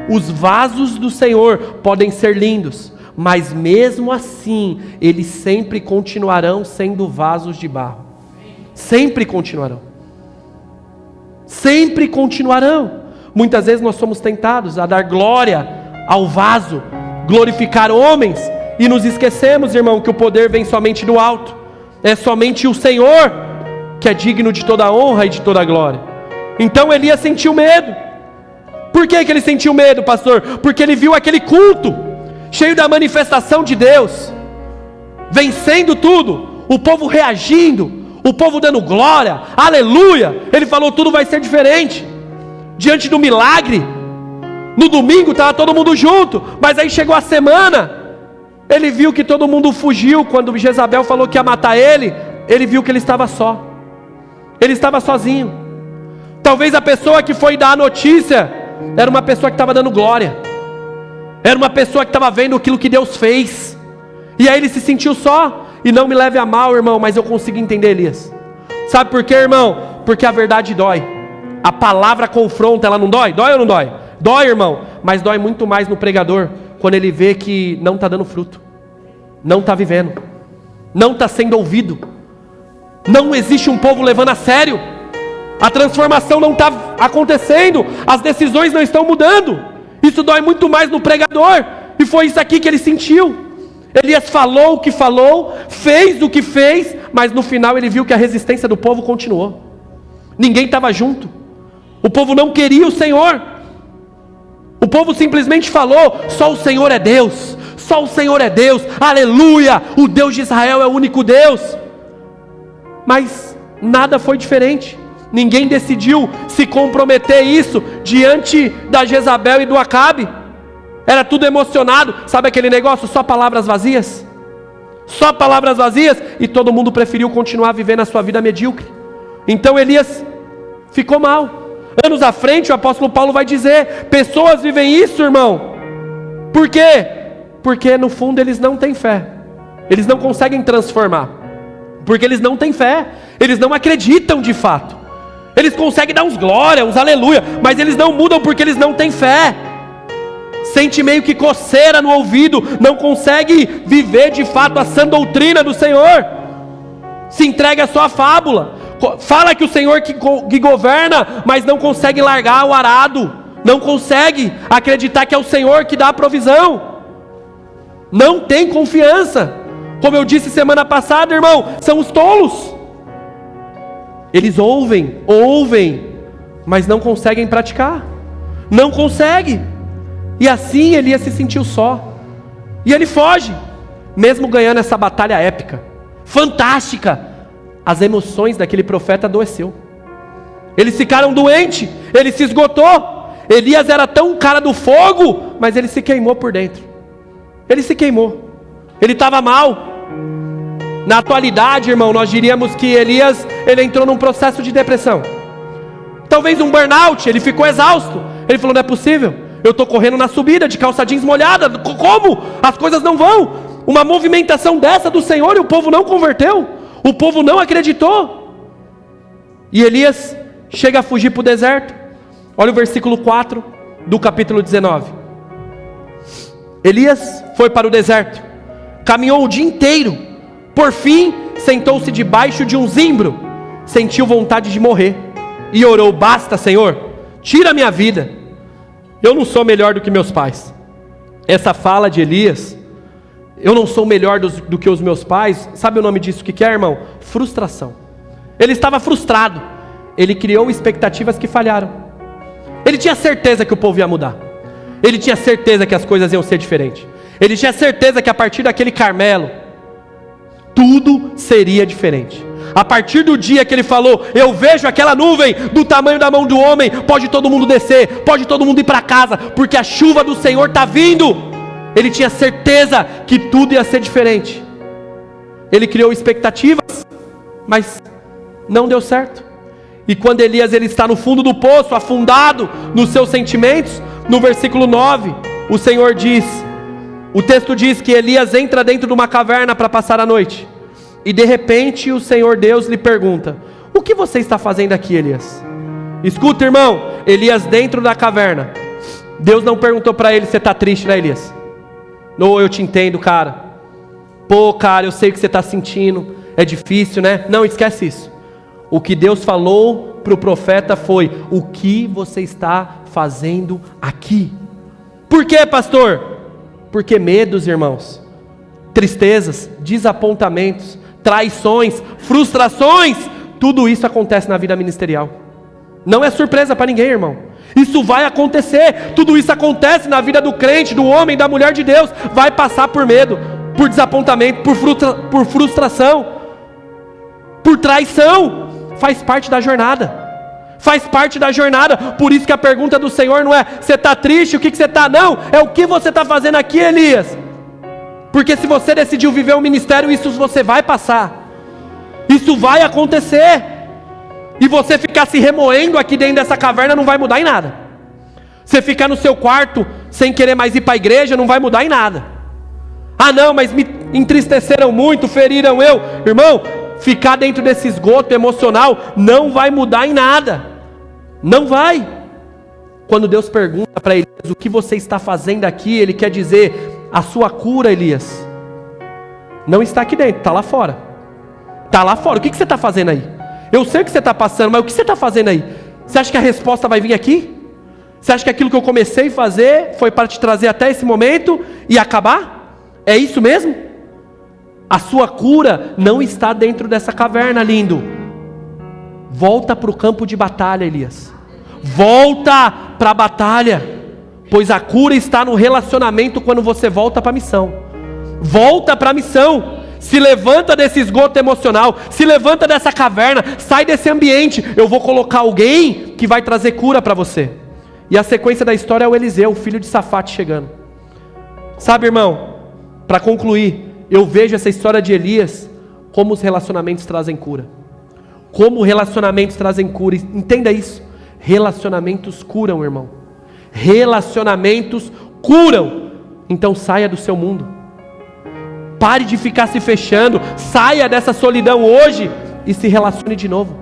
os vasos do Senhor podem ser lindos, mas mesmo assim, eles sempre continuarão sendo vasos de barro. Sempre continuarão. Sempre continuarão. Muitas vezes nós somos tentados a dar glória ao vaso, glorificar homens, e nos esquecemos, irmão, que o poder vem somente do alto. É somente o Senhor que é digno de toda a honra e de toda a glória. Então Elias sentiu medo. Por que ele sentiu medo, pastor? Porque ele viu aquele culto cheio da manifestação de Deus, vencendo tudo, o povo reagindo, o povo dando glória, aleluia. Ele falou, tudo vai ser diferente. Diante do milagre, no domingo estava todo mundo junto, mas aí chegou a semana, ele viu que todo mundo fugiu. Quando Jezabel falou que ia matar ele, ele viu que ele estava só, ele estava sozinho. Talvez a pessoa que foi dar a notícia era uma pessoa que estava dando glória, era uma pessoa que estava vendo aquilo que Deus fez, e aí ele se sentiu só. E não me leve a mal, irmão, mas eu consigo entender Elias. Sabe por quê, irmão? Porque a verdade dói, a palavra confronta, ela não dói? Dói ou não dói? Dói, irmão, mas dói muito mais no pregador, quando ele vê que não está dando fruto, não está vivendo, não está sendo ouvido, não existe um povo levando a sério, a transformação não está acontecendo, as decisões não estão mudando. Isso dói muito mais no pregador, e foi isso aqui que ele sentiu. Elias falou o que falou, fez o que fez, mas no final ele viu que a resistência do povo continuou. Ninguém estava junto, o povo não queria o Senhor. O povo simplesmente falou, só o Senhor é Deus, só o Senhor é Deus, aleluia, o Deus de Israel é o único Deus. Mas nada foi diferente, ninguém decidiu se comprometer isso diante da Jezabel e do Acabe. Era tudo emocionado, sabe aquele negócio, só palavras vazias? Só palavras vazias, e todo mundo preferiu continuar vivendo a sua vida medíocre. Então Elias ficou mal. Anos à frente o apóstolo Paulo vai dizer, pessoas vivem isso, irmão. Por quê? Porque no fundo eles não têm fé, eles não conseguem transformar, porque eles não têm fé, eles não acreditam de fato. Eles conseguem dar uns glória, uns aleluia, mas eles não mudam porque eles não têm fé. Sente meio que coceira no ouvido, não consegue viver de fato a sã doutrina do Senhor, se entrega só à fábula. Fala que o Senhor que governa, mas não consegue largar o arado, não consegue acreditar que é o Senhor que dá a provisão, não tem confiança. Como eu disse semana passada, irmão, são os tolos. Eles ouvem, mas não conseguem praticar, não consegue. E assim Elias se sentiu só, e ele foge, mesmo ganhando essa batalha épica, fantástica. As emoções daquele profeta adoeceu, eles ficaram doentes, ele se esgotou. Elias era tão cara do fogo, mas ele se queimou por dentro, ele se queimou, ele estava mal. Na atualidade, irmão, nós diríamos que Elias, ele entrou num processo de depressão, talvez um burnout. Ele ficou exausto, ele falou: não é possível, eu estou correndo na subida de calça jeans molhada, como? As coisas não vão, uma movimentação dessa do Senhor, e o povo não converteu, o povo não acreditou. E Elias chega a fugir para o deserto. Olha o versículo 4 do capítulo 19. Elias foi para o deserto, caminhou o dia inteiro, por fim sentou-se debaixo de um zimbro, sentiu vontade de morrer e orou: basta, Senhor, tira a minha vida, eu não sou melhor do que meus pais. Essa fala de Elias, eu não sou melhor do que os meus pais, sabe o nome disso que é, irmão? Frustração. Ele estava frustrado, ele criou expectativas que falharam. Ele tinha certeza que o povo ia mudar, ele tinha certeza que as coisas iam ser diferentes, ele tinha certeza que a partir daquele Carmelo, tudo seria diferente. A partir do dia que ele falou: eu vejo aquela nuvem do tamanho da mão do homem, pode todo mundo descer, pode todo mundo ir para casa, porque a chuva do Senhor está vindo. Ele tinha certeza que tudo ia ser diferente. Ele criou expectativas, mas não deu certo. E quando Elias ele está no fundo do poço, afundado nos seus sentimentos, no versículo 9, o Senhor diz, o texto diz que Elias entra dentro de uma caverna para passar a noite. E de repente o Senhor Deus lhe pergunta: o que você está fazendo aqui, Elias? Escuta, irmão, Elias dentro da caverna. Deus não perguntou para ele: você está triste, né, Elias? Não, eu te entendo, cara. Pô, cara, eu sei o que você está sentindo, é difícil, né? Não, esquece isso. O que Deus falou para o profeta foi: o que você está fazendo aqui? Por quê, pastor? Porque medos, irmãos, tristezas, desapontamentos, traições, frustrações, tudo isso acontece na vida ministerial. Não é surpresa para ninguém, irmão. Isso vai acontecer. Tudo isso acontece na vida do crente, do homem, da mulher de Deus. Vai passar por medo, por desapontamento, por frustração, por traição. Faz parte da jornada. Faz parte da jornada. Por isso que a pergunta do Senhor não é: você está triste, o que você está? Não, é o que você está fazendo aqui, Elias. Porque se você decidiu viver um ministério, isso você vai passar, isso vai acontecer. E você ficar se remoendo aqui dentro dessa caverna não vai mudar em nada. Você ficar no seu quarto sem querer mais ir para a igreja não vai mudar em nada. Ah não, mas me entristeceram muito, feriram eu. Irmão, ficar dentro desse esgoto emocional não vai mudar em nada. Não vai. Quando Deus pergunta para Elias: o que você está fazendo aqui? Ele quer dizer: a sua cura, Elias, não está aqui dentro, está lá fora. Está lá fora. O que você está fazendo aí? Eu sei o que você está passando, mas o que você está fazendo aí? Você acha que a resposta vai vir aqui? Você acha que aquilo que eu comecei a fazer foi para te trazer até esse momento e acabar? É isso mesmo? A sua cura não está dentro dessa caverna, lindo. Volta para o campo de batalha, Elias. Volta para a batalha. Pois a cura está no relacionamento quando você volta para a missão. Volta para a missão. Se levanta desse esgoto emocional. Se levanta dessa caverna. Sai desse ambiente. Eu vou colocar alguém que vai trazer cura para você. E a sequência da história é o Eliseu, o filho de Safate, chegando. Sabe, irmão, para concluir, eu vejo essa história de Elias como os relacionamentos trazem cura. Como relacionamentos trazem cura. Entenda isso. Relacionamentos curam, irmão. Relacionamentos curam. Então saia do seu mundo. Pare de ficar se fechando. Saia dessa solidão hoje e se relacione de novo.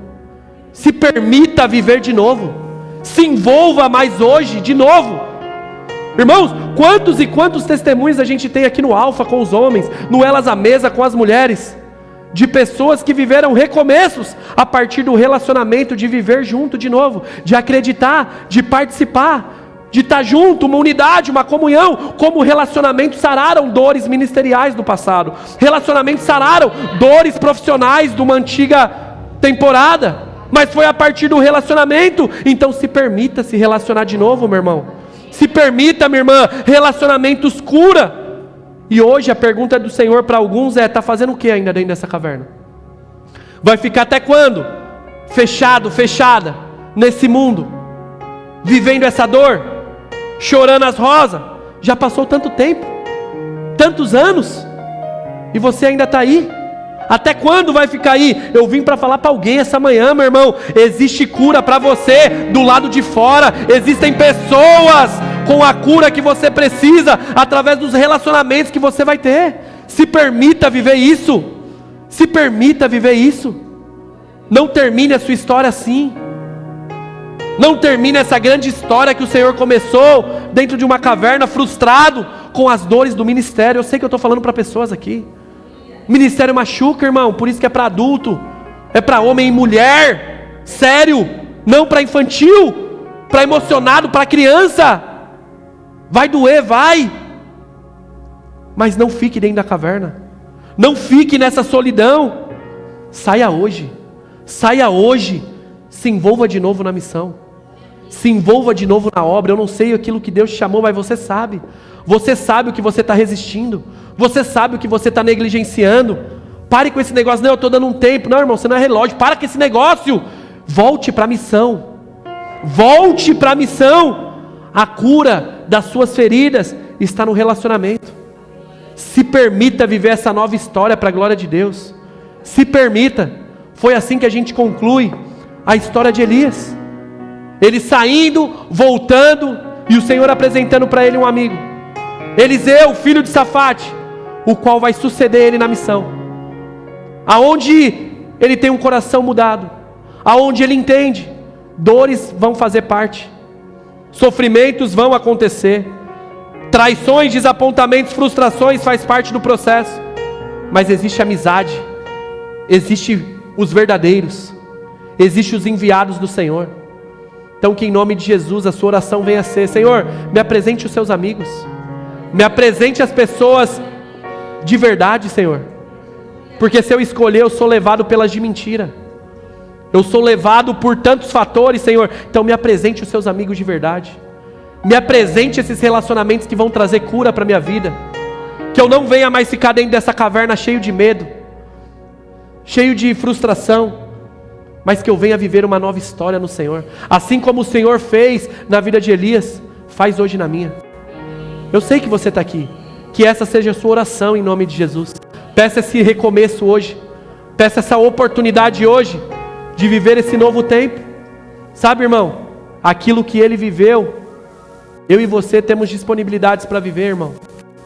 Se permita viver de novo. Se envolva mais hoje de novo. Irmãos, quantos e quantos testemunhos a gente tem aqui no Alfa com os homens, no Elas à Mesa com as mulheres, de pessoas que viveram recomeços a partir do relacionamento, de viver junto de novo, de acreditar, de participar. de estar junto, uma unidade, uma comunhão, como relacionamentos sararam dores ministeriais do passado, relacionamentos sararam dores profissionais de uma antiga temporada, mas foi a partir do relacionamento. Então se permita se relacionar de novo, meu irmão, se permita, minha irmã, relacionamentos cura. E hoje a pergunta do Senhor para alguns é: está fazendo o que ainda dentro dessa caverna? Vai ficar até quando? Fechado, fechada, nesse mundo, vivendo essa dor, chorando as rosas. Já passou tanto tempo, tantos anos, e você ainda está aí. Até quando vai ficar aí? Eu vim para falar para alguém essa manhã, meu irmão, existe cura para você do lado de fora. Existem pessoas com a cura que você precisa, através dos relacionamentos que você vai ter. Se permita viver isso. Se permita viver isso. Não termine a sua história assim. Não termine essa grande história que o Senhor começou dentro de uma caverna, frustrado com as dores do ministério. Eu sei que eu estou falando para pessoas aqui. Ministério machuca, irmão, por isso que é para adulto, é para homem e mulher, sério, não para infantil, para emocionado, para criança. Vai doer, vai, mas não fique dentro da caverna, não fique nessa solidão. Saia hoje, se envolva de novo na missão, se envolva de novo na obra. Eu não sei aquilo que Deus te chamou, mas você sabe o que você está resistindo, você sabe o que você está negligenciando. Pare com esse negócio: não, eu estou dando um tempo. Não, irmão, você não é relógio, para com esse negócio. Volte para a missão, volte para a missão. A cura das suas feridas está no relacionamento. Se permita viver essa nova história para a glória de Deus, se permita. Foi assim que a gente conclui a história de Elias, ele saindo, voltando, e o Senhor apresentando para ele um amigo, Eliseu, filho de Safate, o qual vai suceder ele na missão, aonde ele tem um coração mudado, aonde ele entende, dores vão fazer parte, sofrimentos vão acontecer, traições, desapontamentos, frustrações faz parte do processo, mas existe amizade, existe os verdadeiros, existe os enviados do Senhor. Então que em nome de Jesus a sua oração venha a ser: Senhor, me apresente os seus amigos, me apresente as pessoas de verdade, Senhor, porque se eu escolher, eu sou levado pelas de mentira, eu sou levado por tantos fatores, Senhor. Então me apresente os seus amigos de verdade, me apresente esses relacionamentos que vão trazer cura para a minha vida, que eu não venha mais ficar dentro dessa caverna cheio de medo, cheio de frustração, mas que eu venha viver uma nova história no Senhor, assim como o Senhor fez na vida de Elias, faz hoje na minha. Eu sei que você está aqui, que essa seja a sua oração em nome de Jesus. Peça esse recomeço hoje, peça essa oportunidade hoje, de viver esse novo tempo. Sabe, irmão, aquilo que ele viveu, eu e você temos disponibilidades para viver, irmão.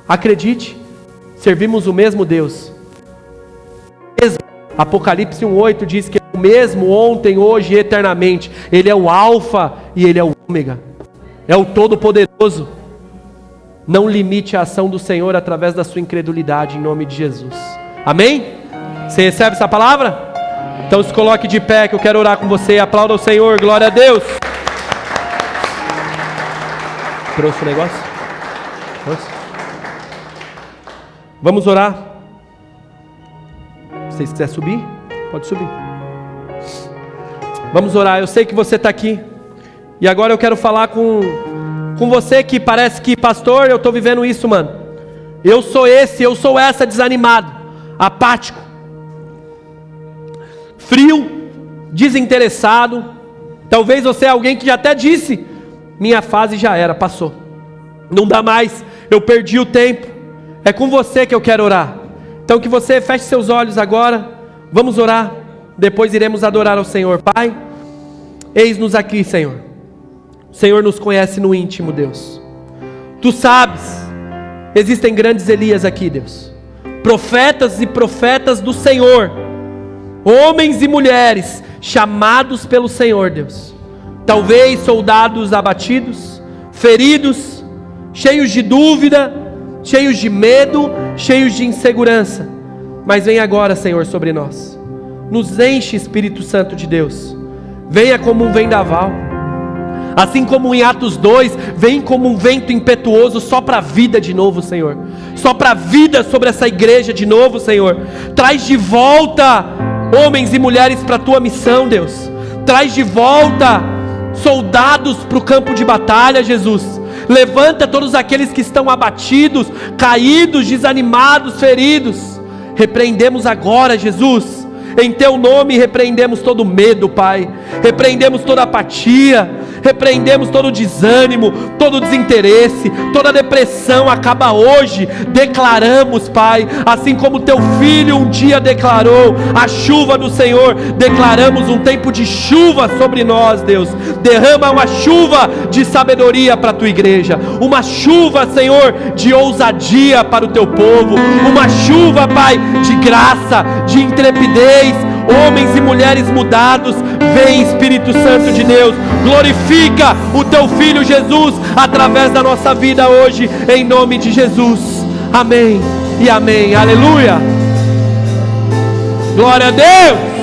Acredite, servimos o mesmo Deus. Apocalipse 1:8 diz que é o mesmo ontem, hoje e eternamente. Ele é o alfa e ele é o ômega, é o todo-poderoso. Não limite a ação do Senhor através da sua incredulidade, em nome de Jesus. Amém? Você recebe essa palavra? Então se coloque de pé, que eu quero orar com você. Aplauda o Senhor, glória a Deus. Trouxe o negócio? Trouxe? Vamos orar. Se vocês quiserem subir, pode subir. Vamos orar. Eu sei que você está aqui, e agora eu quero falar com você que parece que: pastor, eu estou vivendo isso, mano. Eu sou essa desanimado, apático, frio, desinteressado. Talvez você é alguém que já até disse: minha fase já era, passou, não dá mais, eu perdi o tempo. É com você que eu quero orar. Então que você feche seus olhos agora, vamos orar, depois iremos adorar ao Senhor. Pai, eis-nos aqui, Senhor. O Senhor nos conhece no íntimo, Deus. Tu sabes, existem grandes Elias aqui, Deus, profetas e profetas do Senhor, homens e mulheres chamados pelo Senhor, Deus. Talvez soldados abatidos, feridos, cheios de dúvida, cheios de medo, cheios de insegurança. Mas vem agora, Senhor, sobre nós. Nos enche, Espírito Santo de Deus. Venha como um vendaval. Assim como em Atos 2, vem como um vento impetuoso, sopra a vida de novo, Senhor. Sopra a vida sobre essa igreja de novo, Senhor. Traz de volta homens e mulheres para a tua missão, Deus. Traz de volta soldados para o campo de batalha, Jesus. Levanta todos aqueles que estão abatidos, caídos, desanimados, feridos. Repreendemos agora, Jesus. Em teu nome repreendemos todo medo, Pai. Repreendemos toda apatia. Repreendemos todo desânimo, todo desinteresse, toda depressão. Acaba hoje. Declaramos, Pai, assim como teu filho um dia declarou a chuva do Senhor. Declaramos um tempo de chuva sobre nós, Deus. Derrama uma chuva de sabedoria para a tua igreja, uma chuva, Senhor, de ousadia para o teu povo, uma chuva, Pai, de graça, de intrepidez. Homens e mulheres mudados. Vem, Espírito Santo de Deus, glorifica o teu Filho Jesus através da nossa vida hoje, em nome de Jesus. Amém e amém. Aleluia. Glória a Deus.